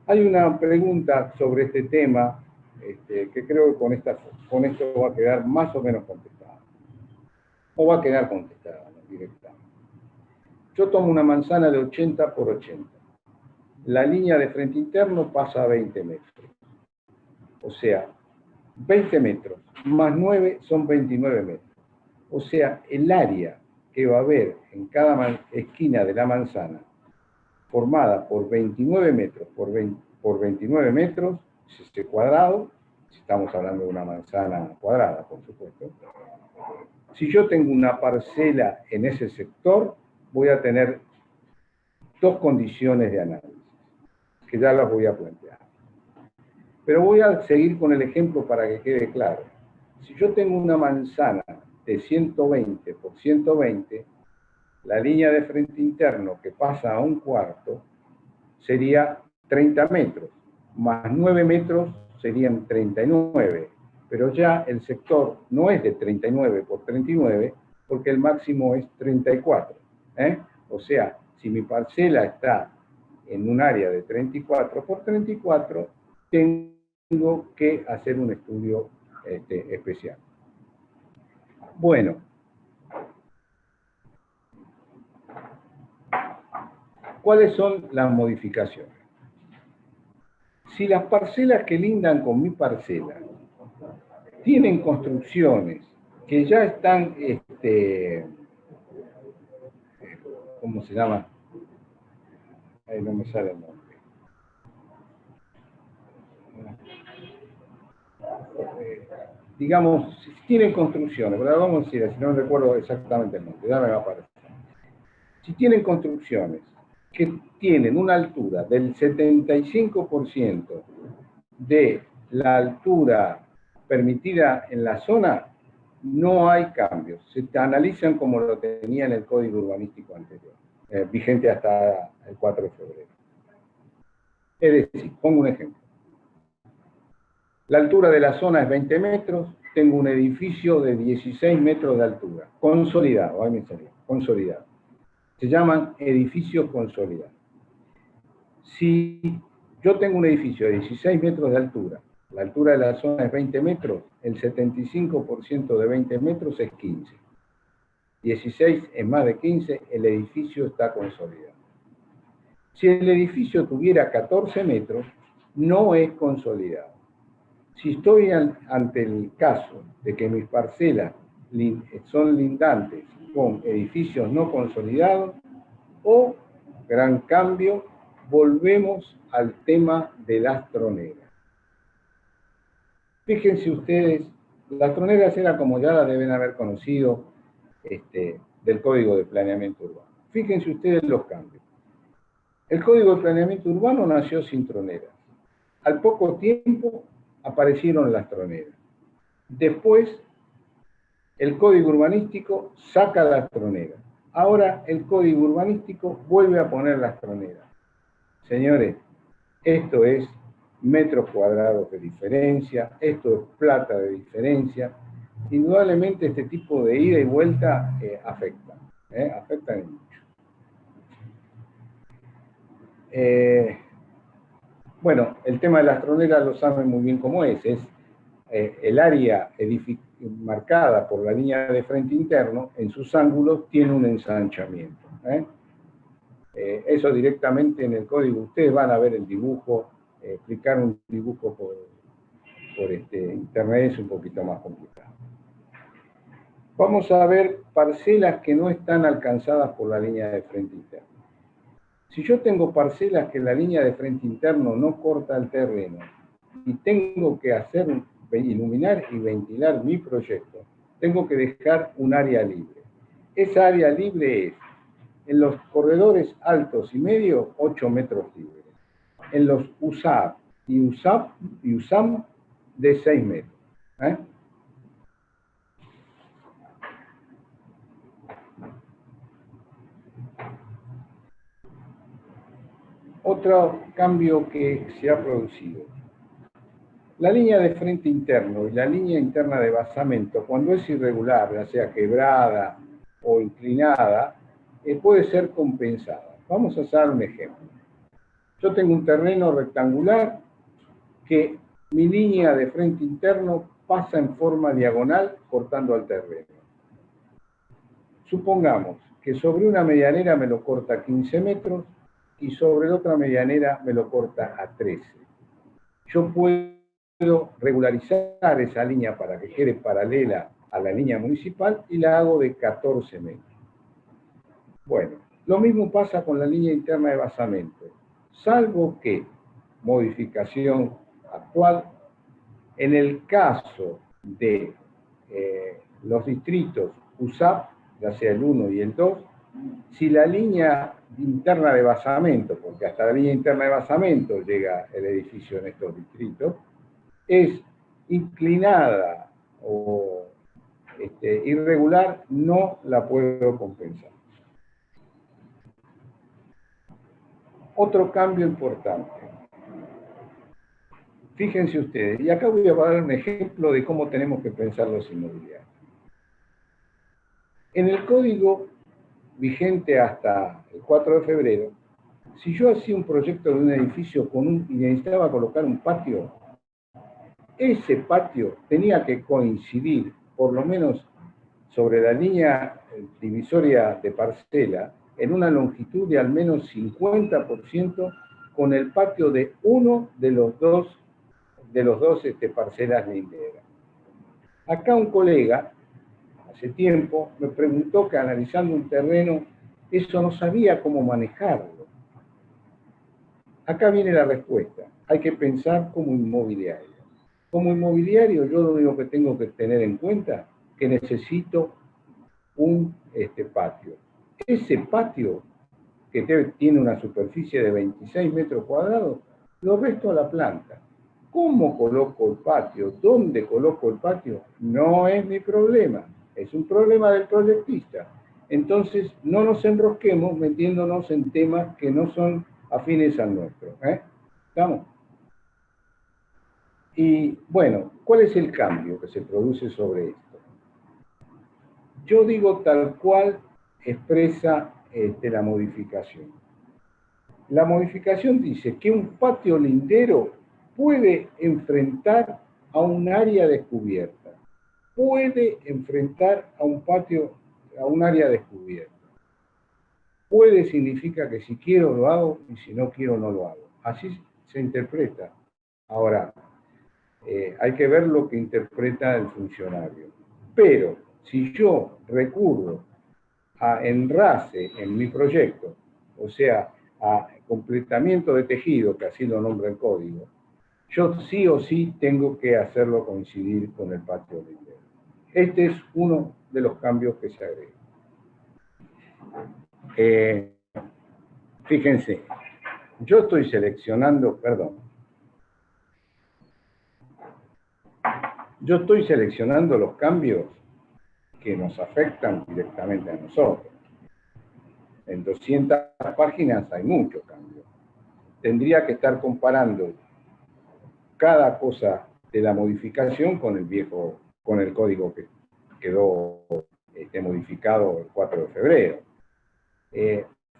hay una pregunta sobre este tema que creo que con esto va a quedar más o menos contestada. O va a quedar contestada directamente. Yo tomo una manzana de 80 por 80. La línea de frente interno pasa a 20 metros. O sea, 20 metros más 9 son 29 metros. O sea, el área que va a haber en cada esquina de la manzana, formada por 29 metros por 29 metros, es este cuadrado, si estamos hablando de una manzana cuadrada, por supuesto. Si yo tengo una parcela en ese sector, voy a tener dos condiciones de análisis, que ya las voy a plantear. Pero voy a seguir con el ejemplo para que quede claro. Si yo tengo una manzana de 120 por 120, la línea de frente interno que pasa a un cuarto sería 30 metros, más 9 metros serían 39, pero ya el sector no es de 39 por 39, porque el máximo es 34. O sea, si mi parcela está en un área de 34 por 34, tengo que hacer un estudio especial. Bueno, ¿cuáles son las modificaciones? Si las parcelas que lindan con mi parcela tienen construcciones que ya están, ¿cómo se llama? Ahí no me sale el nombre. Digamos, si tienen construcciones, pero vamos a decir, si no recuerdo exactamente el nombre, ya me va a aparecer. Si tienen construcciones que tienen una altura del 75% de la altura permitida en la zona, no hay cambios. Se analizan como lo tenía en el Código Urbanístico anterior, vigente hasta el 4 de febrero. Es decir, pongo un ejemplo. La altura de la zona es 20 metros, tengo un edificio de 16 metros de altura, consolidado, ahí me salió, consolidado. Se llaman edificios consolidados. Si yo tengo un edificio de 16 metros de altura, la altura de la zona es 20 metros, el 75% de 20 metros es 15. 16 es más de 15, el edificio está consolidado. Si el edificio tuviera 14 metros, no es consolidado. Si estoy ante el caso de que mis parcelas son lindantes con edificios no consolidados, o, gran cambio, volvemos al tema de las troneras. Fíjense ustedes, las troneras eran, como ya las deben haber conocido, del Código de Planeamiento Urbano. Fíjense ustedes los cambios. El Código de Planeamiento Urbano nació sin troneras. Al poco tiempo aparecieron las troneras. Después, el Código Urbanístico saca las troneras. Ahora el Código Urbanístico vuelve a poner las troneras. Señores, esto es metros cuadrados de diferencia, esto es plata de diferencia. Indudablemente este tipo de ida y vuelta afecta mucho. Bueno, el tema de las troneras lo saben muy bien cómo es el área marcada por la línea de frente interno, en sus ángulos tiene un ensanchamiento. Eso directamente en el código, ustedes van a ver el dibujo, explicar un dibujo por internet es un poquito más complicado. Vamos a ver parcelas que no están alcanzadas por la línea de frente interno. Si yo tengo parcelas que la línea de frente interno no corta el terreno y tengo que iluminar y ventilar mi proyecto, tengo que dejar un área libre. Esa área libre es, en los corredores altos y medios, 8 metros libres. En los USAP y USAM de 6 metros. ¿Eh? Otro cambio que se ha producido. La línea de frente interno y la línea interna de basamento, cuando es irregular, ya sea quebrada o inclinada, puede ser compensada. Vamos a hacer un ejemplo. Yo tengo un terreno rectangular que mi línea de frente interno pasa en forma diagonal cortando al terreno. Supongamos que sobre una medianera me lo corta 15 metros y sobre la otra medianera me lo corta a 13. Yo puedo regularizar esa línea para que quede paralela a la línea municipal y la hago de 14 metros. Bueno, lo mismo pasa con la línea interna de basamento, salvo que, modificación actual, en el caso de los distritos USAP, ya sea el 1 y el 2, si la línea interna de basamento, porque hasta la línea interna de basamento llega el edificio en estos distritos, es inclinada o irregular, no la puedo compensar. Otro cambio importante. Fíjense ustedes, y acá voy a dar un ejemplo de cómo tenemos que pensar los inmobiliarios. En el código vigente hasta el 4 de febrero, si yo hacía un proyecto de un edificio y necesitaba colocar un patio, ese patio tenía que coincidir, por lo menos sobre la línea divisoria de parcela, en una longitud de al menos 50% con el patio de uno de los dos parcelas linderas. Acá un colega, hace tiempo, me preguntó que analizando un terreno, eso no sabía cómo manejarlo. Acá viene la respuesta. Hay que pensar como inmobiliario. Como inmobiliario, yo lo único que tengo que tener en cuenta es que necesito un patio. Ese patio, que tiene una superficie de 26 metros cuadrados, lo resto a la planta. ¿Cómo coloco el patio? ¿Dónde coloco el patio? No es mi problema. Es un problema del proyectista. Entonces, no nos enrosquemos metiéndonos en temas que no son afines al nuestro. ¿Estamos? Y bueno, ¿cuál es el cambio que se produce sobre esto? Yo digo tal cual expresa la modificación. La modificación dice que un patio lindero puede enfrentar a un área descubierta. Puede enfrentar a un patio, a un área descubierta. Puede significa que si quiero lo hago y si no quiero no lo hago. Así se interpreta. Ahora, hay que ver lo que interpreta el funcionario. Pero si yo recurro a enrace en mi proyecto, o sea, a completamiento de tejido, que así lo nombra el código, yo sí o sí tengo que hacerlo coincidir con el patio lindero. Este es uno de los cambios que se agregan. Fíjense, yo estoy seleccionando, yo estoy seleccionando los cambios que nos afectan directamente a nosotros. En 200 páginas hay muchos cambios. Tendría que estar comparando cada cosa de la modificación con el código que quedó modificado el 4 de febrero.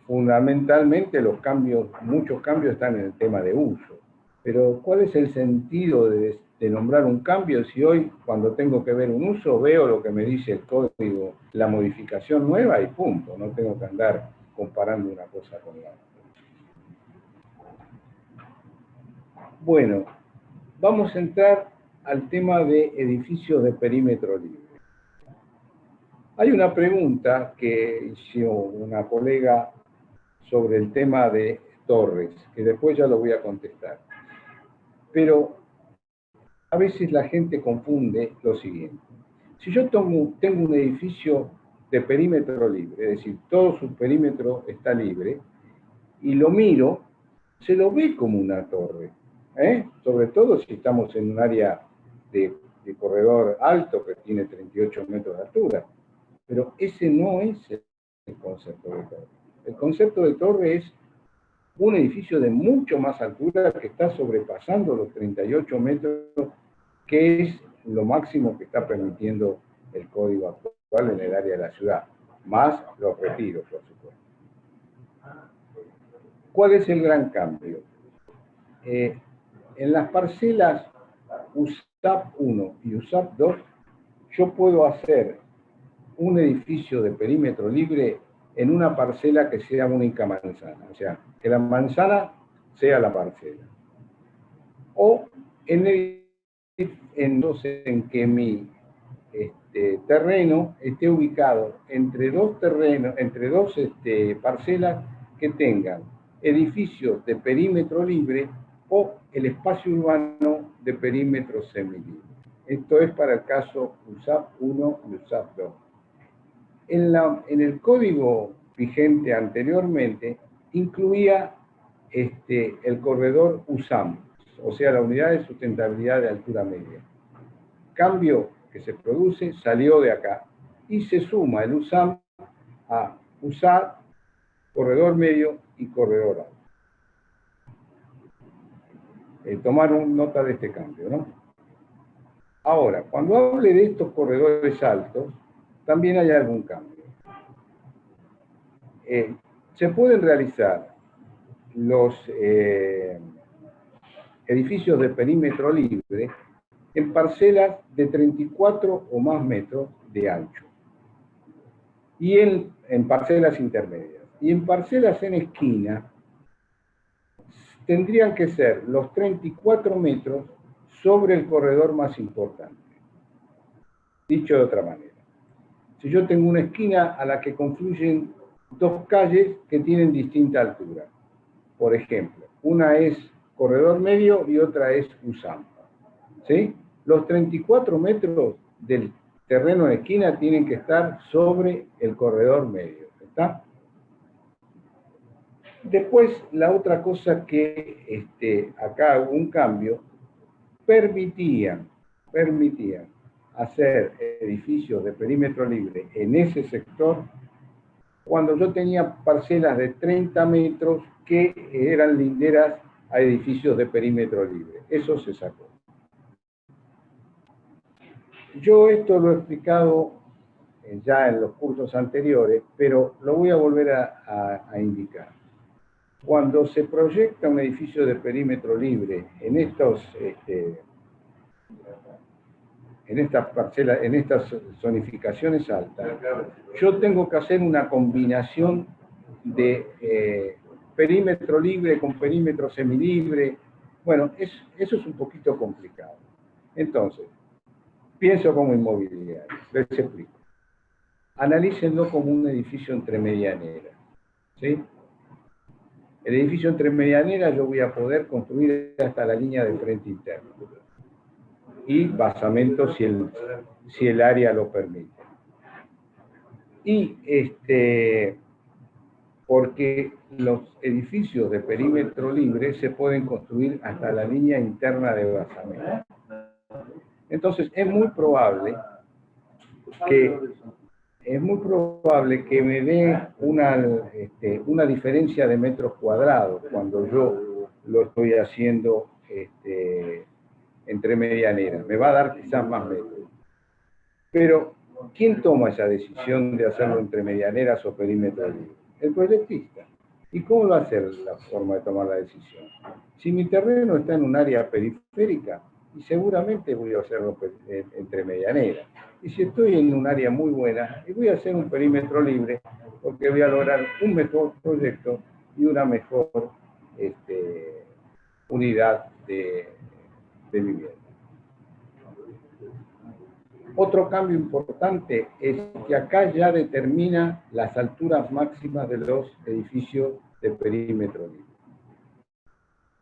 Fundamentalmente muchos cambios están en el tema de uso. Pero ¿cuál es el sentido de nombrar un cambio si hoy, cuando tengo que ver un uso, veo lo que me dice el código, la modificación nueva y punto? No tengo que andar comparando una cosa con la otra. Bueno, vamos a entrar al tema de edificios de perímetro libre. Hay una pregunta que hizo una colega sobre el tema de torres, que después ya lo voy a contestar. Pero a veces la gente confunde lo siguiente. Si yo tengo un edificio de perímetro libre, es decir, todo su perímetro está libre, y lo miro, se lo ve como una torre. Sobre todo si estamos en un área de corredor alto que tiene 38 metros de altura. Pero ese no es el concepto de torre. El concepto de torre es un edificio de mucho más altura que está sobrepasando los 38 metros, que es lo máximo que está permitiendo el código actual en el área de la ciudad, más los retiros, por supuesto. ¿Cuál es el gran cambio? En las parcelas USAP 1 y USAP 2, yo puedo hacer un edificio de perímetro libre en una parcela que sea única manzana, o sea, que la manzana sea la parcela. O en que mi terreno esté ubicado entre dos terrenos, entre dos parcelas que tengan edificios de perímetro libre o el espacio urbano de perímetro semilibre. Esto es para el caso USAP 1 y USAP 2. En el código vigente anteriormente incluía el corredor USAM, o sea, la unidad de sustentabilidad de altura media. Cambio que se produce salió de acá y se suma el USAM a USAP, corredor medio y corredor alto. Tomaron nota de este cambio, ¿no? Ahora, cuando hable de estos corredores altos, también hay algún cambio. Se pueden realizar los edificios de perímetro libre en parcelas de 34 o más metros de ancho y en parcelas intermedias. Y en parcelas en esquina tendrían que ser los 34 metros sobre el corredor más importante. Dicho de otra manera, si yo tengo una esquina a la que confluyen dos calles que tienen distinta altura, por ejemplo, una es corredor medio y otra es USAM, ¿sí? Los 34 metros del terreno de esquina tienen que estar sobre el corredor medio, ¿está? Después, la otra cosa que acá hubo un cambio, permitían hacer edificios de perímetro libre en ese sector cuando yo tenía parcelas de 30 metros que eran linderas a edificios de perímetro libre. Eso se sacó. Yo esto lo he explicado ya en los cursos anteriores, pero lo voy a volver a indicar. Cuando se proyecta un edificio de perímetro libre en estas parcelas, en estas zonificaciones altas, yo tengo que hacer una combinación de perímetro libre con perímetro semilibre. Bueno, eso es un poquito complicado. Entonces, pienso como inmobiliario, les explico. Analícenlo como un edificio entre medianeras, ¿sí? El edificio entre medianeras yo voy a poder construir hasta la línea de frente interno y basamento si el área lo permite. Y porque los edificios de perímetro libre se pueden construir hasta la línea interna de basamento. Entonces es muy probable que me dé una diferencia de metros cuadrados cuando yo lo estoy haciendo entre medianeras. Me va a dar quizás más metros. Pero, ¿quién toma esa decisión de hacerlo entre medianeras o perímetro libre? El proyectista. ¿Y cómo va a ser la forma de tomar la decisión? Si mi terreno está en un área periférica, y seguramente voy a hacerlo entre medianeras. Y si estoy en un área muy buena, voy a hacer un perímetro libre, porque voy a lograr un mejor proyecto y una mejor unidad de vivienda. Otro cambio importante es que acá ya determina las alturas máximas de los edificios de perímetro libre.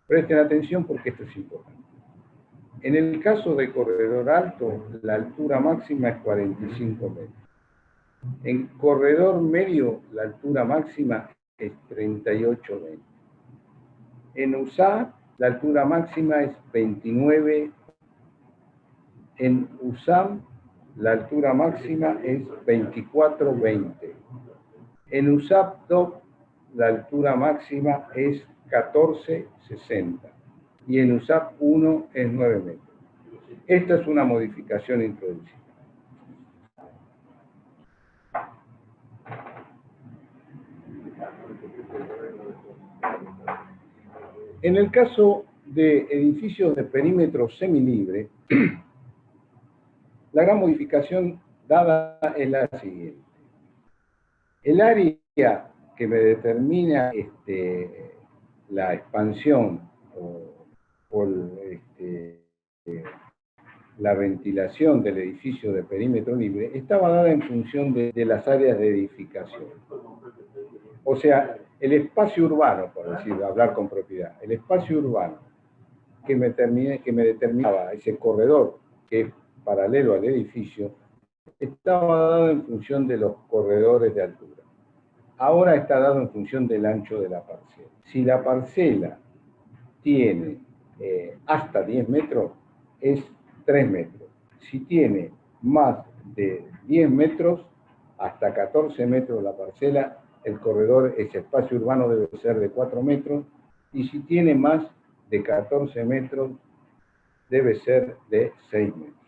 Presten atención porque esto es importante. En el caso de corredor alto, la altura máxima es 45 metros. En corredor medio, la altura máxima es 38 metros. En USAP, la altura máxima es 29. En USAM, la altura máxima es 24,20. En USAPTOP, la altura máxima es 14,60. Y en USAP 1 es 9 metros. Esta es una modificación introducida. En el caso de edificios de perímetro semilibre, la gran modificación dada es la siguiente. El área que me determina la expansión o la ventilación del edificio de perímetro libre estaba dada en función de las áreas de edificación. O sea, el espacio urbano, por decirlo, hablar con propiedad, el espacio urbano que me determinaba ese corredor que es paralelo al edificio, estaba dado en función de los corredores de altura. Ahora está dado en función del ancho de la parcela. Si la parcela tiene hasta 10 metros, es 3 metros. Si tiene más de 10 metros, hasta 14 metros la parcela, el corredor, ese espacio urbano debe ser de 4 metros, y si tiene más de 14 metros, debe ser de 6 metros.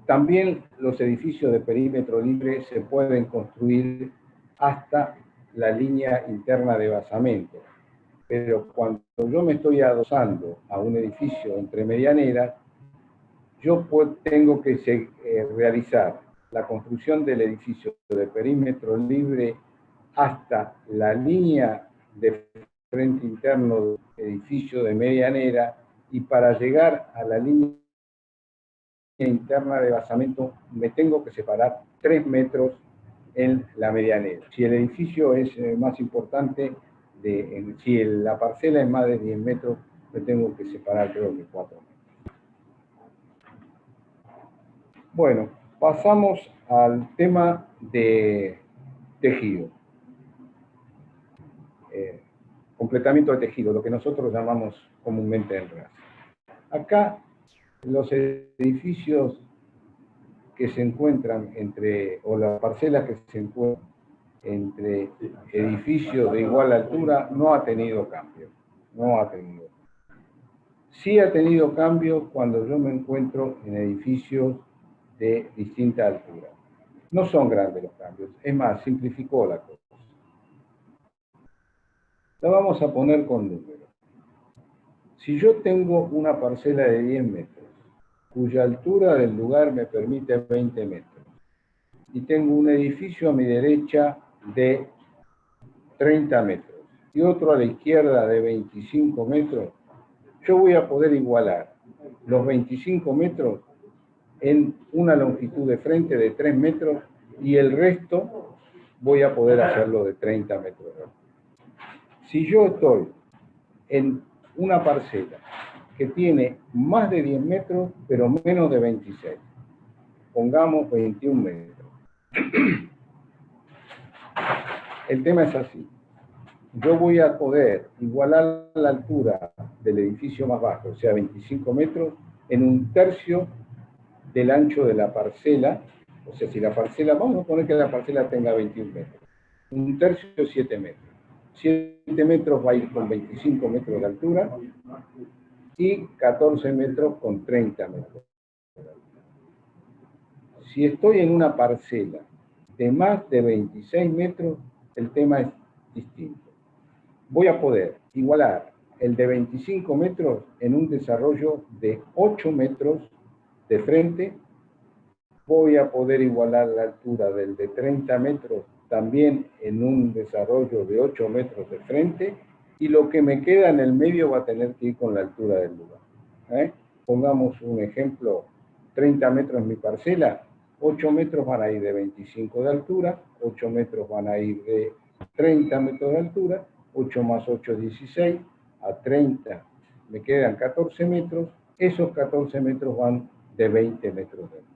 También los edificios de perímetro libre se pueden construir hasta la línea interna de basamento. Pero cuando yo me estoy adosando a un edificio entre medianeras, yo tengo que realizar la construcción del edificio de perímetro libre hasta la línea de frente interno del edificio de medianera, y para llegar a la línea interna de basamento me tengo que separar 3 metros en la medianera. Si el edificio es más importante, si la parcela es más de 10 metros, me tengo que separar creo que 4 metros. Bueno, pasamos al tema de tejido. Completamiento de tejido, lo que nosotros llamamos comúnmente en RAS. Acá, los edificios que se encuentran o las parcelas que se encuentran entre edificios de igual altura, no ha tenido cambio. No ha tenido. Sí ha tenido cambio cuando yo me encuentro en edificios de distinta altura. No son grandes los cambios, es más, simplificó la cosa. La vamos a poner con números. Si yo tengo una parcela de 10 metros, cuya altura del lugar me permite 20 metros, y tengo un edificio a mi derecha de 30 metros y otro a la izquierda de 25 metros, yo voy a poder igualar los 25 metros en una longitud de frente de 3 metros y el resto voy a poder hacerlo de 30 metros. Si yo estoy en una parcela que tiene más de 10 metros, pero menos de 26, pongamos 21 metros. El tema es así. Yo voy a poder igualar la altura del edificio más bajo, o sea, 25 metros, en 1/3 del ancho de la parcela. O sea, si la parcela, vamos a poner que la parcela tenga 21 metros. 1/3, 7 metros. 7 metros va a ir con 25 metros de altura y 14 metros con 30 metros. Si estoy en una parcela de más de 26 metros, el tema es distinto. Voy a poder igualar el de 25 metros en un desarrollo de 8 metros de frente. Voy a poder igualar la altura del de 30 metros también en un desarrollo de 8 metros de frente, y lo que me queda en el medio va a tener que ir con la altura del lugar. Pongamos un ejemplo, 30 metros mi parcela, 8 metros van a ir de 25 de altura, 8 metros van a ir de 30 metros de altura, 8 más 8 es 16, a 30 me quedan 14 metros, esos 14 metros van de 20 metros de altura.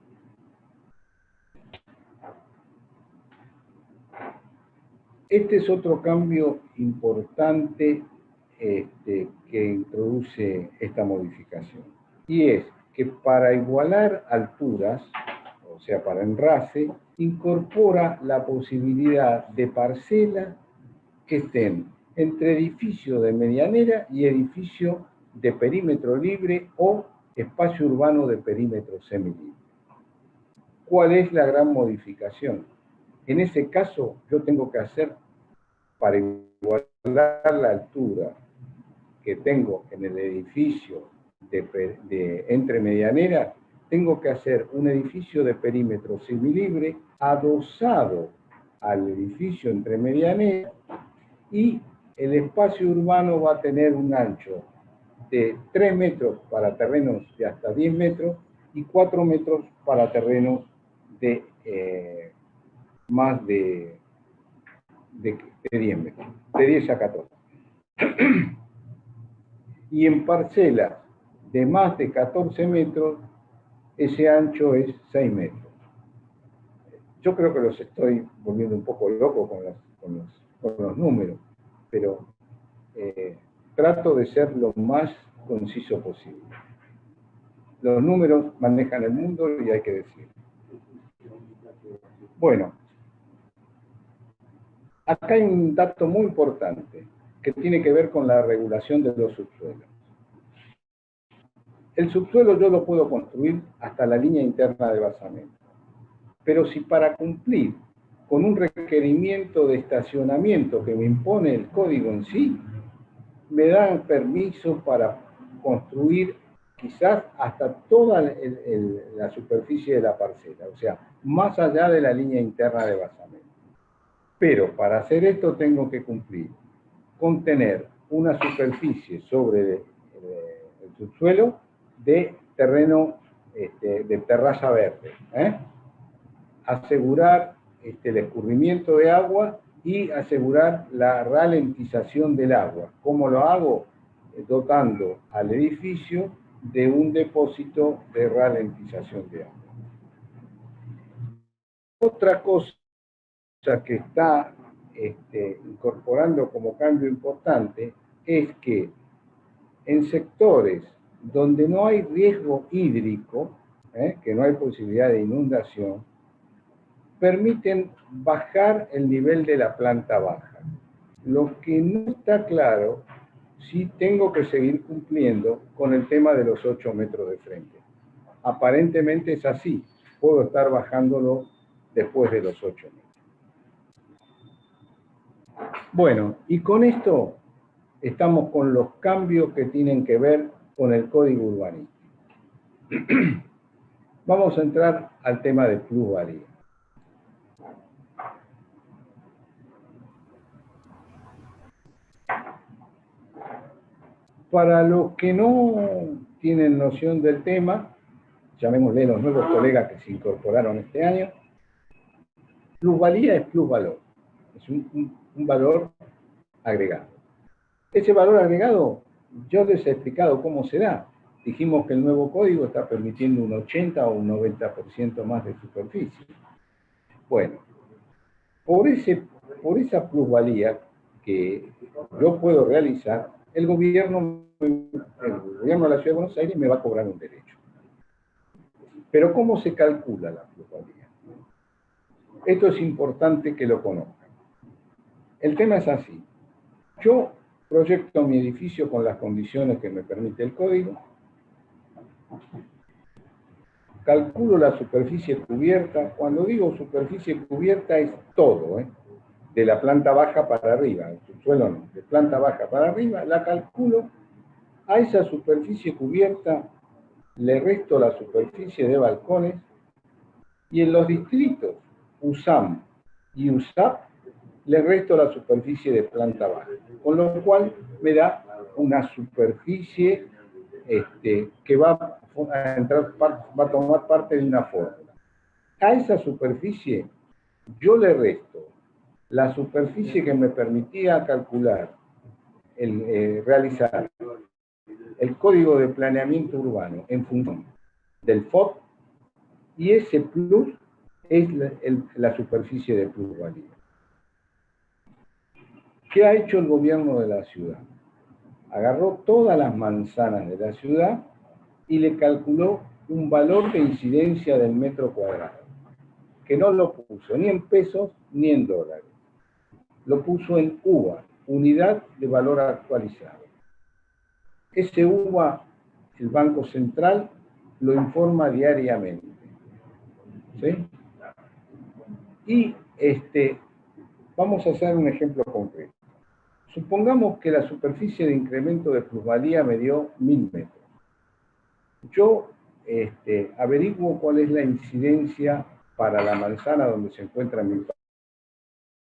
Este es otro cambio importante que introduce esta modificación. Y es que para igualar alturas, o sea, para enrase, incorpora la posibilidad de parcelas que estén entre edificio de medianera y edificio de perímetro libre o espacio urbano de perímetro semilibre. ¿Cuál es la gran modificación? En ese caso, yo tengo que hacer, para igualar la altura que tengo en el edificio entre medianera, tengo que hacer un edificio de perímetro semilibre adosado al edificio entre medianera, y el espacio urbano va a tener un ancho de 3 metros para terrenos de hasta 10 metros y 4 metros para terrenos de más de 10 metros, de 10 a 14. Y en parcelas de más de 14 metros, ese ancho es 6 metros. Yo creo que los estoy volviendo un poco loco con los números, pero trato de ser lo más conciso posible. Los números manejan el mundo y hay que decir. Bueno, acá hay un dato muy importante que tiene que ver con la regulación de los subsuelos. El subsuelo yo lo puedo construir hasta la línea interna de basamento, pero si para cumplir con un requerimiento de estacionamiento que me impone el código en sí, me dan permiso para construir quizás hasta toda la superficie de la parcela, o sea, más allá de la línea interna de basamento. Pero para hacer esto tengo que cumplir con tener una superficie sobre el subsuelo de terreno, de terraza verde, asegurar el escurrimiento de agua y asegurar la ralentización del agua. ¿Cómo lo hago? Dotando al edificio de un depósito de ralentización de agua. Otra cosa que está incorporando como cambio importante es que en sectores donde no hay riesgo hídrico, que no hay posibilidad de inundación, permiten bajar el nivel de la planta baja. Lo que no está claro, si tengo que seguir cumpliendo con el tema de los 8 metros de frente. Aparentemente es así, puedo estar bajándolo después de los 8 metros. Bueno, y con esto estamos con los cambios que tienen que ver con el código urbanístico. Vamos a entrar al tema de plusvalía. Para los que no tienen noción del tema, llamémosle los nuevos colegas que se incorporaron este año, plusvalía es plusvalor, es un valor agregado. Ese valor agregado, yo les he explicado cómo se da. Dijimos que el nuevo código está permitiendo un 80 o un 90% más de superficie. Bueno, por esa plusvalía que yo puedo realizar, el gobierno de la Ciudad de Buenos Aires me va a cobrar un derecho. Pero ¿cómo se calcula la plusvalía? Esto es importante que lo conozcan. El tema es así. Yo proyecto mi edificio con las condiciones que me permite el código, calculo la superficie cubierta. Cuando digo superficie cubierta es todo, de la planta baja para arriba, el subsuelo no, de planta baja para arriba, la calculo. A esa superficie cubierta le resto la superficie de balcones, y en los distritos USAM y USAP le resto la superficie de planta baja, con lo cual me da una superficie que va a tomar parte de una fórmula. A esa superficie yo le resto la superficie que me permitía calcular, realizar el código de planeamiento urbano en función del FOP, y ese plus es la superficie de plusvalía. ¿Qué ha hecho el gobierno de la ciudad? Agarró todas las manzanas de la ciudad y le calculó un valor de incidencia del metro cuadrado, que no lo puso ni en pesos ni en dólares. Lo puso en UVA, unidad de valor actualizado. Ese UVA, el Banco Central lo informa diariamente. ¿Sí? Y vamos a hacer un ejemplo concreto. Supongamos que la superficie de incremento de plusvalía me dio 1000 metros. Yo averiguo cuál es la incidencia para la manzana donde se encuentra mi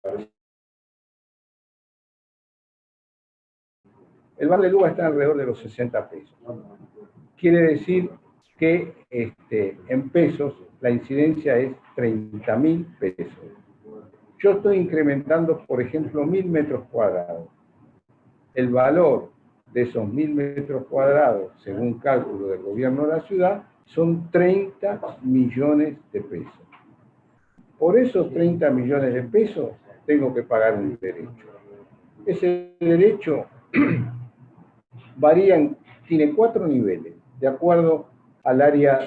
parcela. El valor del UVA está alrededor de los 60 pesos. Quiere decir que en pesos la incidencia es 30.000 pesos. Yo estoy incrementando, por ejemplo, 1000 metros cuadrados. El valor de esos 1000 metros cuadrados, según cálculo del gobierno de la ciudad, son 30 millones de pesos. Por esos 30 millones de pesos tengo que pagar un derecho. Ese derecho tiene 4 niveles, de acuerdo al área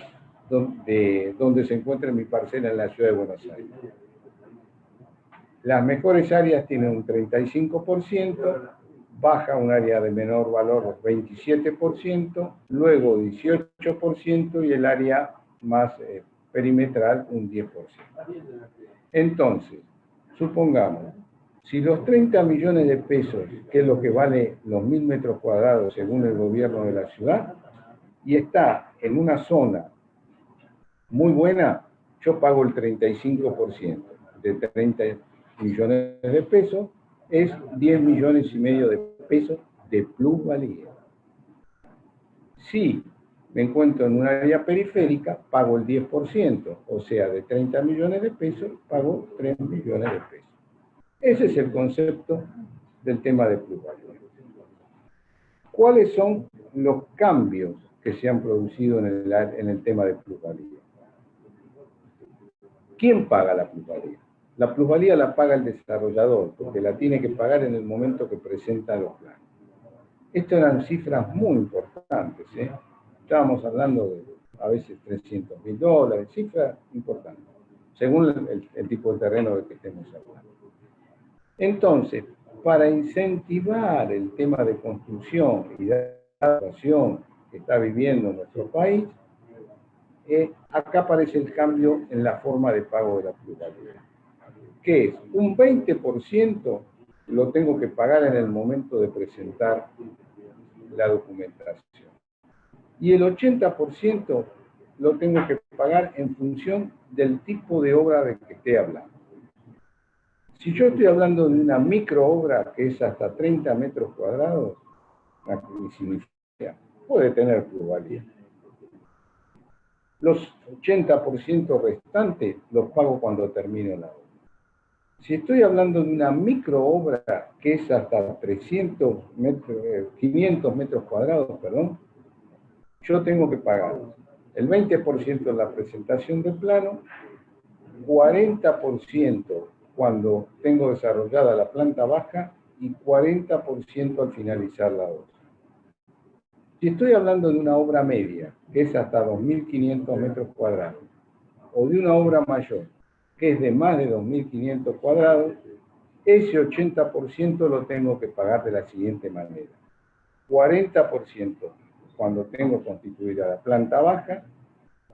donde se encuentra mi parcela en la ciudad de Buenos Aires. Las mejores áreas tienen un 35%, baja un área de menor valor 27%, luego 18% y el área más perimetral un 10%. Entonces, supongamos, si los 30 millones de pesos, que es lo que vale los 1000 metros cuadrados según el gobierno de la ciudad, y está en una zona muy buena, yo pago el 35% de 30 millones de pesos, es 10 millones y medio de pesos de plusvalía. Si me encuentro en un área periférica, pago el 10%, o sea, de 30 millones de pesos, pago 3 millones de pesos. Ese es el concepto del tema de plusvalía. ¿Cuáles son los cambios que se han producido en el tema de plusvalía? ¿Quién paga la plusvalía? La plusvalía la paga el desarrollador, porque la tiene que pagar en el momento que presenta los planos. Estas eran cifras muy importantes, ¿eh? Estábamos hablando de a veces $300.000, cifras importantes, según el tipo de terreno del que estemos hablando. Entonces, para incentivar el tema de construcción y de adaptación que está viviendo nuestro país, acá aparece el cambio en la forma de pago de la plusvalía, que es un 20% lo tengo que pagar en el momento de presentar la documentación. Y el 80% lo tengo que pagar en función del tipo de obra de que esté hablando. Si yo estoy hablando de una microobra que es hasta 30 metros cuadrados, puede tener plusvalía. Los 80% restantes los pago cuando termino la obra. Si estoy hablando de una microobra que es hasta 500 metros cuadrados, yo tengo que pagar el 20% en la presentación del plano, 40% cuando tengo desarrollada la planta baja y 40% al finalizar la obra. Si estoy hablando de una obra media, que es hasta 2.500 metros cuadrados, o de una obra mayor, que es de más de 2.500 cuadrados, ese 80% lo tengo que pagar de la siguiente manera. 40% cuando tengo constituida la planta baja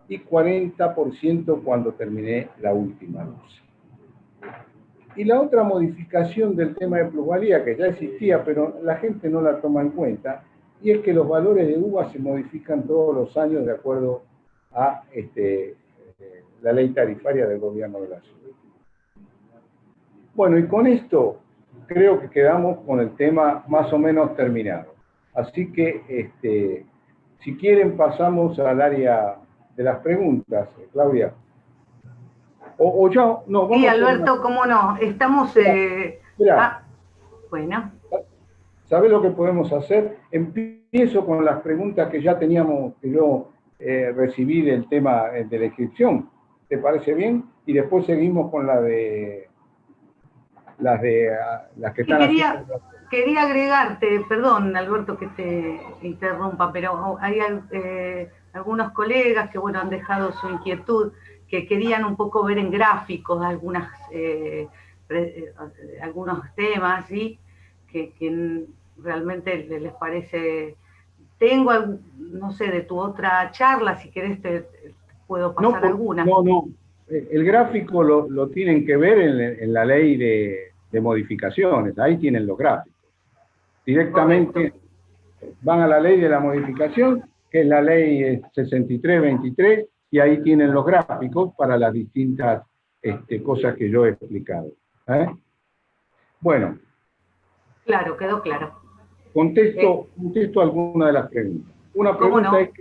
y 40% cuando terminé la última luz. Y la otra modificación del tema de plusvalía, que ya existía, pero la gente no la toma en cuenta, y es que los valores de UVA se modifican todos los años de acuerdo a la ley tarifaria del gobierno de la ciudad. Bueno, y con esto creo que quedamos con el tema más o menos terminado. Así que, si quieren, pasamos al área de las preguntas, Claudia. O ya, no, vamos. Sí, Alberto, cómo no. Estamos. Bueno. ¿Sabés lo que podemos hacer? Empiezo con las preguntas que ya teníamos, que yo recibí del tema de la inscripción. ¿Te parece bien? Y después seguimos con la de las que están haciendo. Quería agregarte, perdón Alberto que te interrumpa, pero hay algunos colegas que bueno, han dejado su inquietud, que querían un poco ver en gráficos algunos temas, ¿sí? que realmente les parece. Tengo, no sé, de tu otra charla, si querés te puedo pasar alguna. No. El gráfico lo tienen que ver en la ley de modificaciones. Ahí tienen los gráficos. Directamente van a la ley de la modificación, que es la ley 6323, y ahí tienen los gráficos para las distintas cosas que yo he explicado. Bueno. Claro, quedó claro. Contesto alguna de las preguntas. Una pregunta es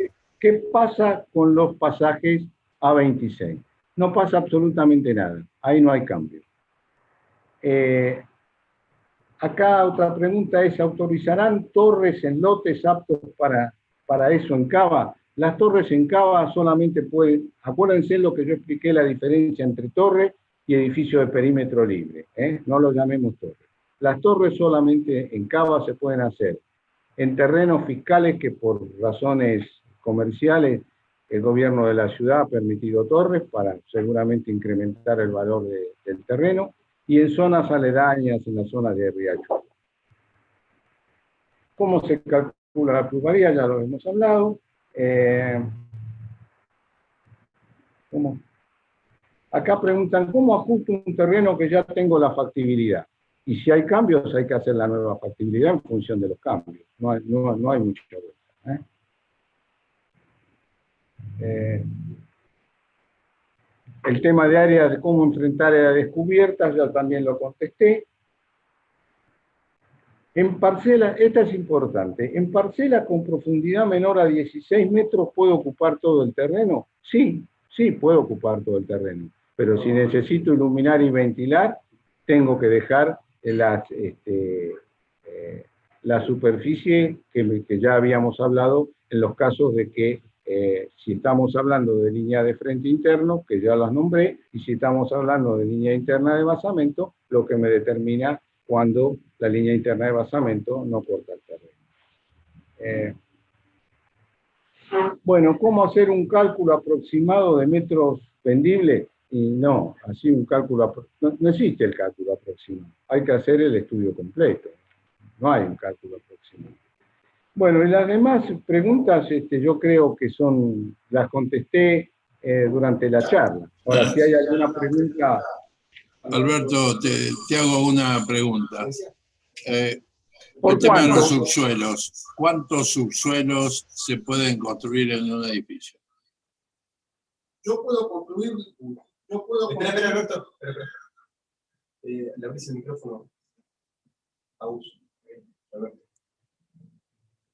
¿qué pasa con los pasajes A26? No pasa absolutamente nada. Ahí no hay cambio. Acá otra pregunta es, ¿autorizarán torres en lotes aptos para eso en Cava? Las torres en Cava solamente pueden, acuérdense lo que yo expliqué, la diferencia entre torre y edificio de perímetro libre, no lo llamemos torre. Las torres solamente en Cava se pueden hacer en terrenos fiscales que por razones comerciales el gobierno de la ciudad ha permitido torres para seguramente incrementar el valor del terreno, y en zonas aledañas, en la zona de Riachuelo. ¿Cómo se calcula la plusvalía? Ya lo hemos hablado. Acá preguntan, ¿cómo ajusto un terreno que ya tengo la factibilidad? Y si hay cambios, hay que hacer la nueva factibilidad en función de los cambios. No hay mucha vuelta. El tema de áreas, de cómo enfrentar áreas descubiertas, ya también lo contesté. En parcela, esta es importante, ¿en parcela con profundidad menor a 16 metros puedo ocupar todo el terreno? Sí, puedo ocupar todo el terreno. Pero si necesito iluminar y ventilar, tengo que dejar la superficie que ya habíamos hablado en los casos de que si estamos hablando de línea de frente interno, que ya las nombré, y si estamos hablando de línea interna de basamento, lo que me determina cuando la línea interna de basamento no corta el terreno. Bueno, ¿cómo hacer un cálculo aproximado de metros vendibles? Y no, así un cálculo, no existe el cálculo aproximado, hay que hacer el estudio completo, no hay un cálculo aproximado. Bueno, y las demás preguntas yo creo que las contesté durante la charla. Ahora, si hay alguna pregunta... Alberto, te hago una pregunta. El ¿Por tema de cuánto? los subsuelos. ¿Cuántos subsuelos se pueden construir en un edificio? Yo puedo construir... Espera, Alberto. Le abrís el micrófono a uso. Alberto.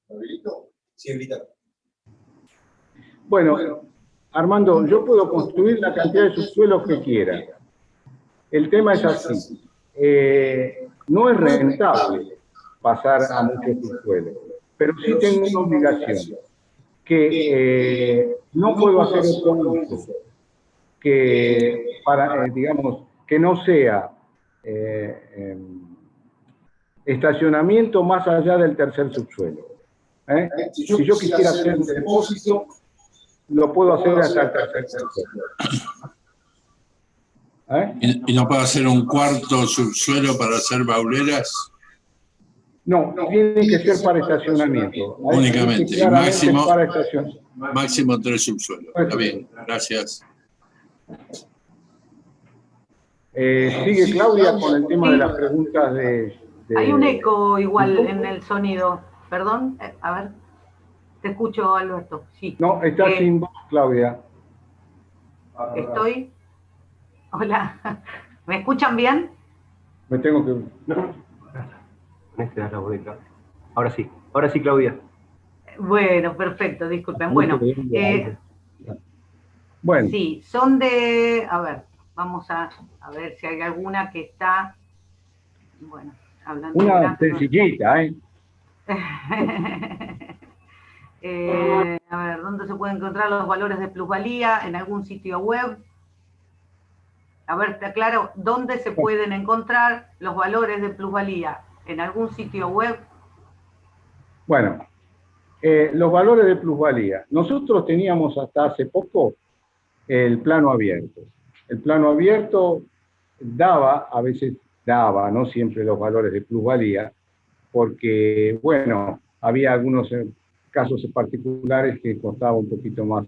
¿Habilito? Sí, habilitado. Bueno, Armando, yo puedo construir la cantidad de subsuelos que quiera. El tema es así. No es rentable pasar a muchos subsuelos, pero sí tengo una obligación, que no puedo hacer otro uso, que digamos, que no sea estacionamiento más allá del tercer subsuelo. Si yo quisiera hacer un depósito, lo puedo hacer hasta el tercer subsuelo. ¿Y no puedo hacer un cuarto subsuelo para hacer bauleras? No, tiene que ser para estacionamiento. Únicamente, y máximo 3 subsuelos. Está bien, gracias. Sigue Claudia con el tema de las preguntas de... Hay un eco igual en el sonido. Perdón, a ver. Te escucho, Alberto. Sí. No, está sin voz, Claudia. Estoy... Hola. ¿Me escuchan bien? Me tengo que... Ahora sí, Claudia. Bueno, perfecto, disculpen. Bueno, sí, son de... A ver, vamos a ver si hay alguna que está... Bueno, hablando... Una sencillita, a ver, ¿dónde se pueden encontrar los valores de plusvalía? ¿En algún sitio web? A ver, te aclaro, ¿dónde se pueden encontrar los valores de plusvalía? ¿En algún sitio web? Bueno, los valores de plusvalía. Nosotros teníamos hasta hace poco el plano abierto. El plano abierto daba, a veces daba, no siempre los valores de plusvalía, porque, bueno, había algunos casos particulares que costaba un poquito más.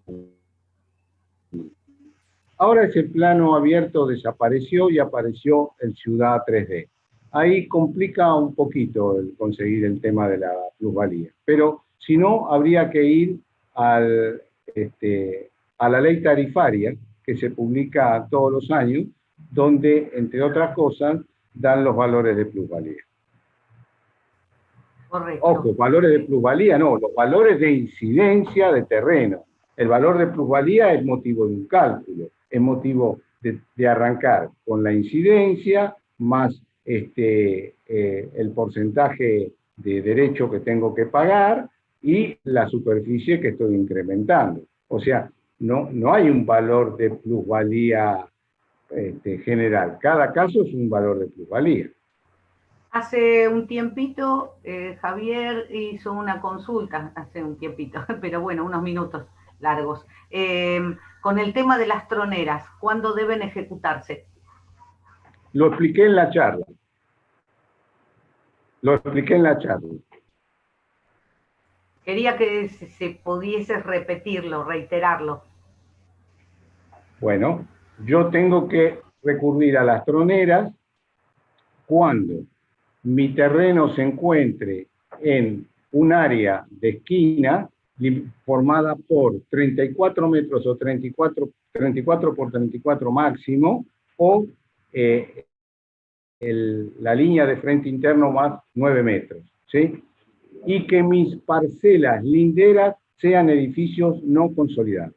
Ahora ese plano abierto desapareció y apareció el Ciudad 3D. Ahí complica un poquito el conseguir el tema de la plusvalía, pero si no, habría que ir a la ley tarifaria que se publica todos los años, donde, entre otras cosas, dan los valores de plusvalía. Correcto. Ojo, valores de plusvalía no, los valores de incidencia de terreno. El valor de plusvalía es motivo de un cálculo, es motivo de arrancar con la incidencia más el porcentaje de derecho que tengo que pagar y la superficie que estoy incrementando. O sea, no hay un valor de plusvalía general. Cada caso es un valor de plusvalía. Hace un tiempito, Javier hizo una consulta, hace un tiempito, pero bueno, unos minutos largos, con el tema de las troneras, ¿cuándo deben ejecutarse? Lo expliqué en la charla. Quería que se pudiese repetirlo, reiterarlo. Bueno, yo tengo que recurrir a las troneras cuando mi terreno se encuentre en un área de esquina formada por 34 metros o 34 por 34 máximo, o la línea de frente interno más 9 metros, ¿sí? Y que mis parcelas linderas sean edificios no consolidados.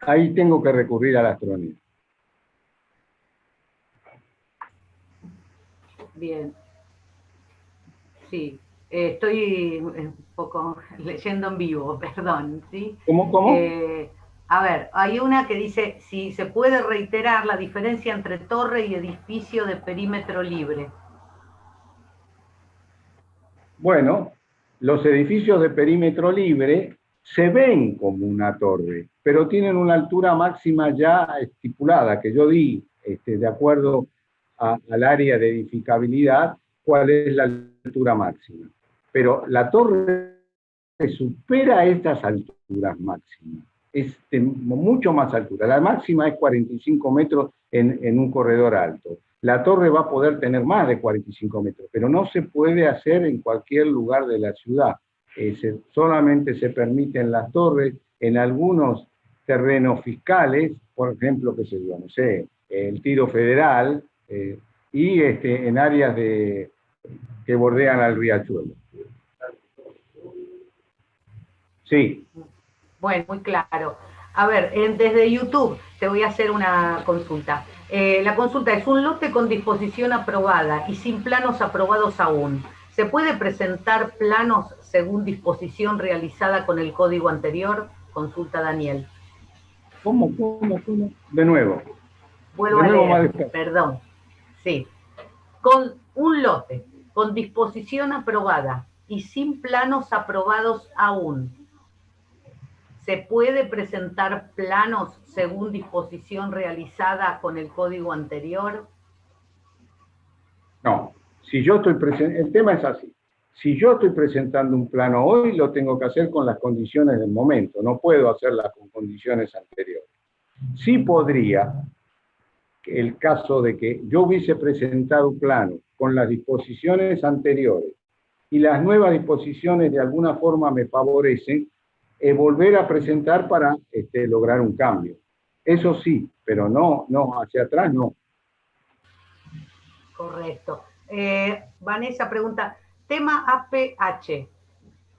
Ahí tengo que recurrir a las troneras. Bien. Sí, estoy un poco leyendo en vivo, perdón, ¿sí? ¿Cómo? A ver, hay una que dice, si se puede reiterar la diferencia entre torre y edificio de perímetro libre. Bueno, los edificios de perímetro libre se ven como una torre, pero tienen una altura máxima ya estipulada, que yo di, de acuerdo al área de edificabilidad, cuál es la altura máxima. Pero la torre supera estas alturas máximas, es de mucho más altura. La máxima es 45 metros en un corredor alto. La torre va a poder tener más de 45 metros, pero no se puede hacer en cualquier lugar de la ciudad. Solamente se permiten las torres en algunos terrenos fiscales, por ejemplo, qué sé yo, no sé, el Tiro Federal, y en áreas que bordean al riachuelo. Sí. Bueno, muy claro. A ver, desde YouTube te voy a hacer una consulta. La consulta es: un lote con disposición aprobada y sin planos aprobados aún. ¿Se puede presentar planos según disposición realizada con el código anterior? Consulta Daniel. ¿Cómo? De nuevo. Vuelvo a leer, perdón. Sí. Con un lote con disposición aprobada y sin planos aprobados aún, ¿se puede presentar planos según disposición realizada con el código anterior? No. Si yo estoy el tema es así. Si yo estoy presentando un plano hoy, lo tengo que hacer con las condiciones del momento. No puedo hacerlas con condiciones anteriores. Sí podría, el caso de que yo hubiese presentado un plano con las disposiciones anteriores y las nuevas disposiciones de alguna forma me favorecen, volver a presentar para lograr un cambio. Eso sí, pero no hacia atrás no. Correcto. Vanessa pregunta, tema APH,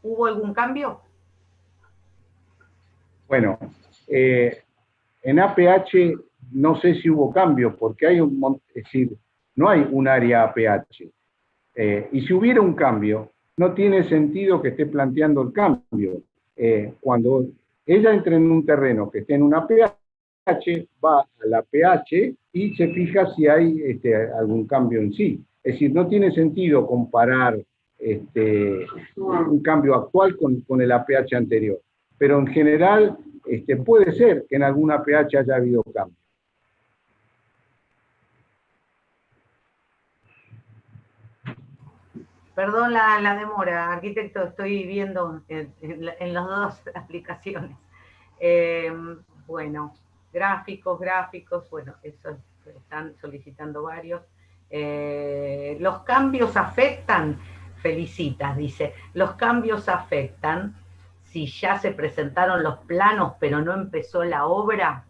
¿hubo algún cambio? Bueno, en APH no sé si hubo cambio, porque hay es decir, no hay un área APH. Y si hubiera un cambio, no tiene sentido que esté planteando el cambio. Cuando ella entre en un terreno que esté en una APH, va a la pH y se fija si hay algún cambio en sí. Es decir, no tiene sentido comparar un cambio actual con el APH anterior, pero en general puede ser que en alguna pH haya habido cambio. Perdón la demora, arquitecto, estoy viendo en las dos aplicaciones. Bueno, gráficos, bueno, eso están solicitando varios. Los cambios afectan, Felicitas dice, los cambios afectan si ya se presentaron los planos pero no empezó la obra.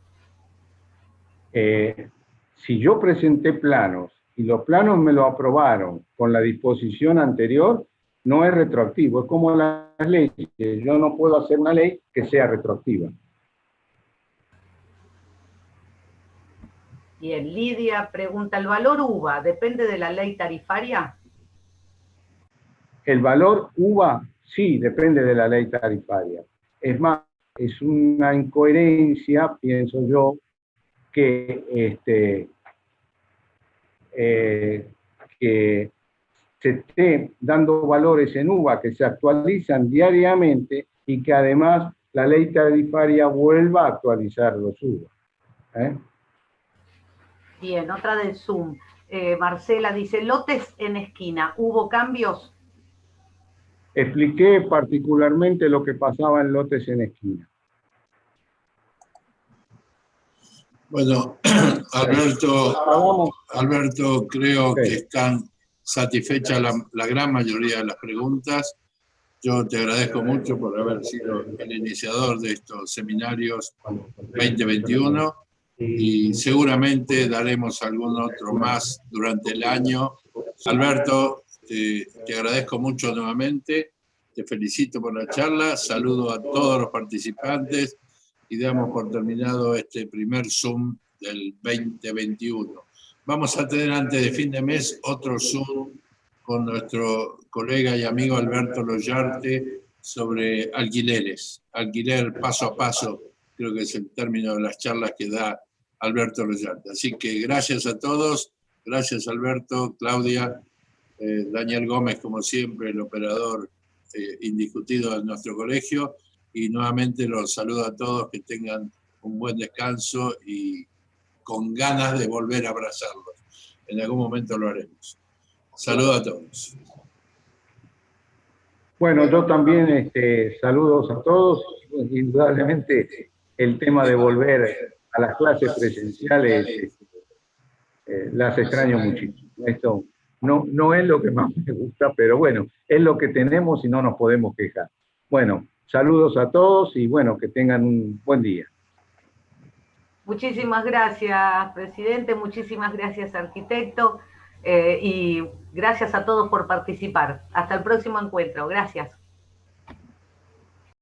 Si yo presenté planos y los planos me lo aprobaron con la disposición anterior, no es retroactivo, es como las leyes. Yo no puedo hacer una ley que sea retroactiva. Bien, Lidia pregunta, ¿el valor UVA depende de la ley tarifaria? El valor UVA sí depende de la ley tarifaria. Es más, es una incoherencia, pienso yo, que se esté dando valores en UVA que se actualizan diariamente y que además la ley tarifaria vuelva a actualizar los UVA. Bien, otra del Zoom. Marcela dice, lotes en esquina, ¿hubo cambios? Expliqué particularmente lo que pasaba en lotes en esquina. Bueno, Alberto, creo que están satisfechas la gran mayoría de las preguntas. Yo te agradezco mucho por haber sido el iniciador de estos seminarios 2021 y seguramente daremos algún otro más durante el año. Alberto, te agradezco mucho nuevamente, te felicito por la charla, saludo a todos los participantes y damos por terminado este primer Zoom del 2021. Vamos a tener antes de fin de mes otro Zoom con nuestro colega y amigo Alberto Loyarte sobre alquileres, alquiler paso a paso, creo que es el término de las charlas que da Alberto Loyarte. Así que gracias a todos, gracias Alberto, Claudia, Daniel Gómez como siempre, el operador indiscutido de nuestro colegio, y nuevamente los saludo a todos, que tengan un buen descanso y con ganas de volver a abrazarlos. En algún momento lo haremos. Saludos a todos. Bueno, yo también saludos a todos. Indudablemente el tema de volver a las clases presenciales las extraño muchísimo. Esto no es lo que más me gusta, pero bueno, es lo que tenemos y no nos podemos quejar. Bueno, saludos a todos y bueno, que tengan un buen día. Muchísimas gracias, presidente, muchísimas gracias, arquitecto, y gracias a todos por participar. Hasta el próximo encuentro. Gracias.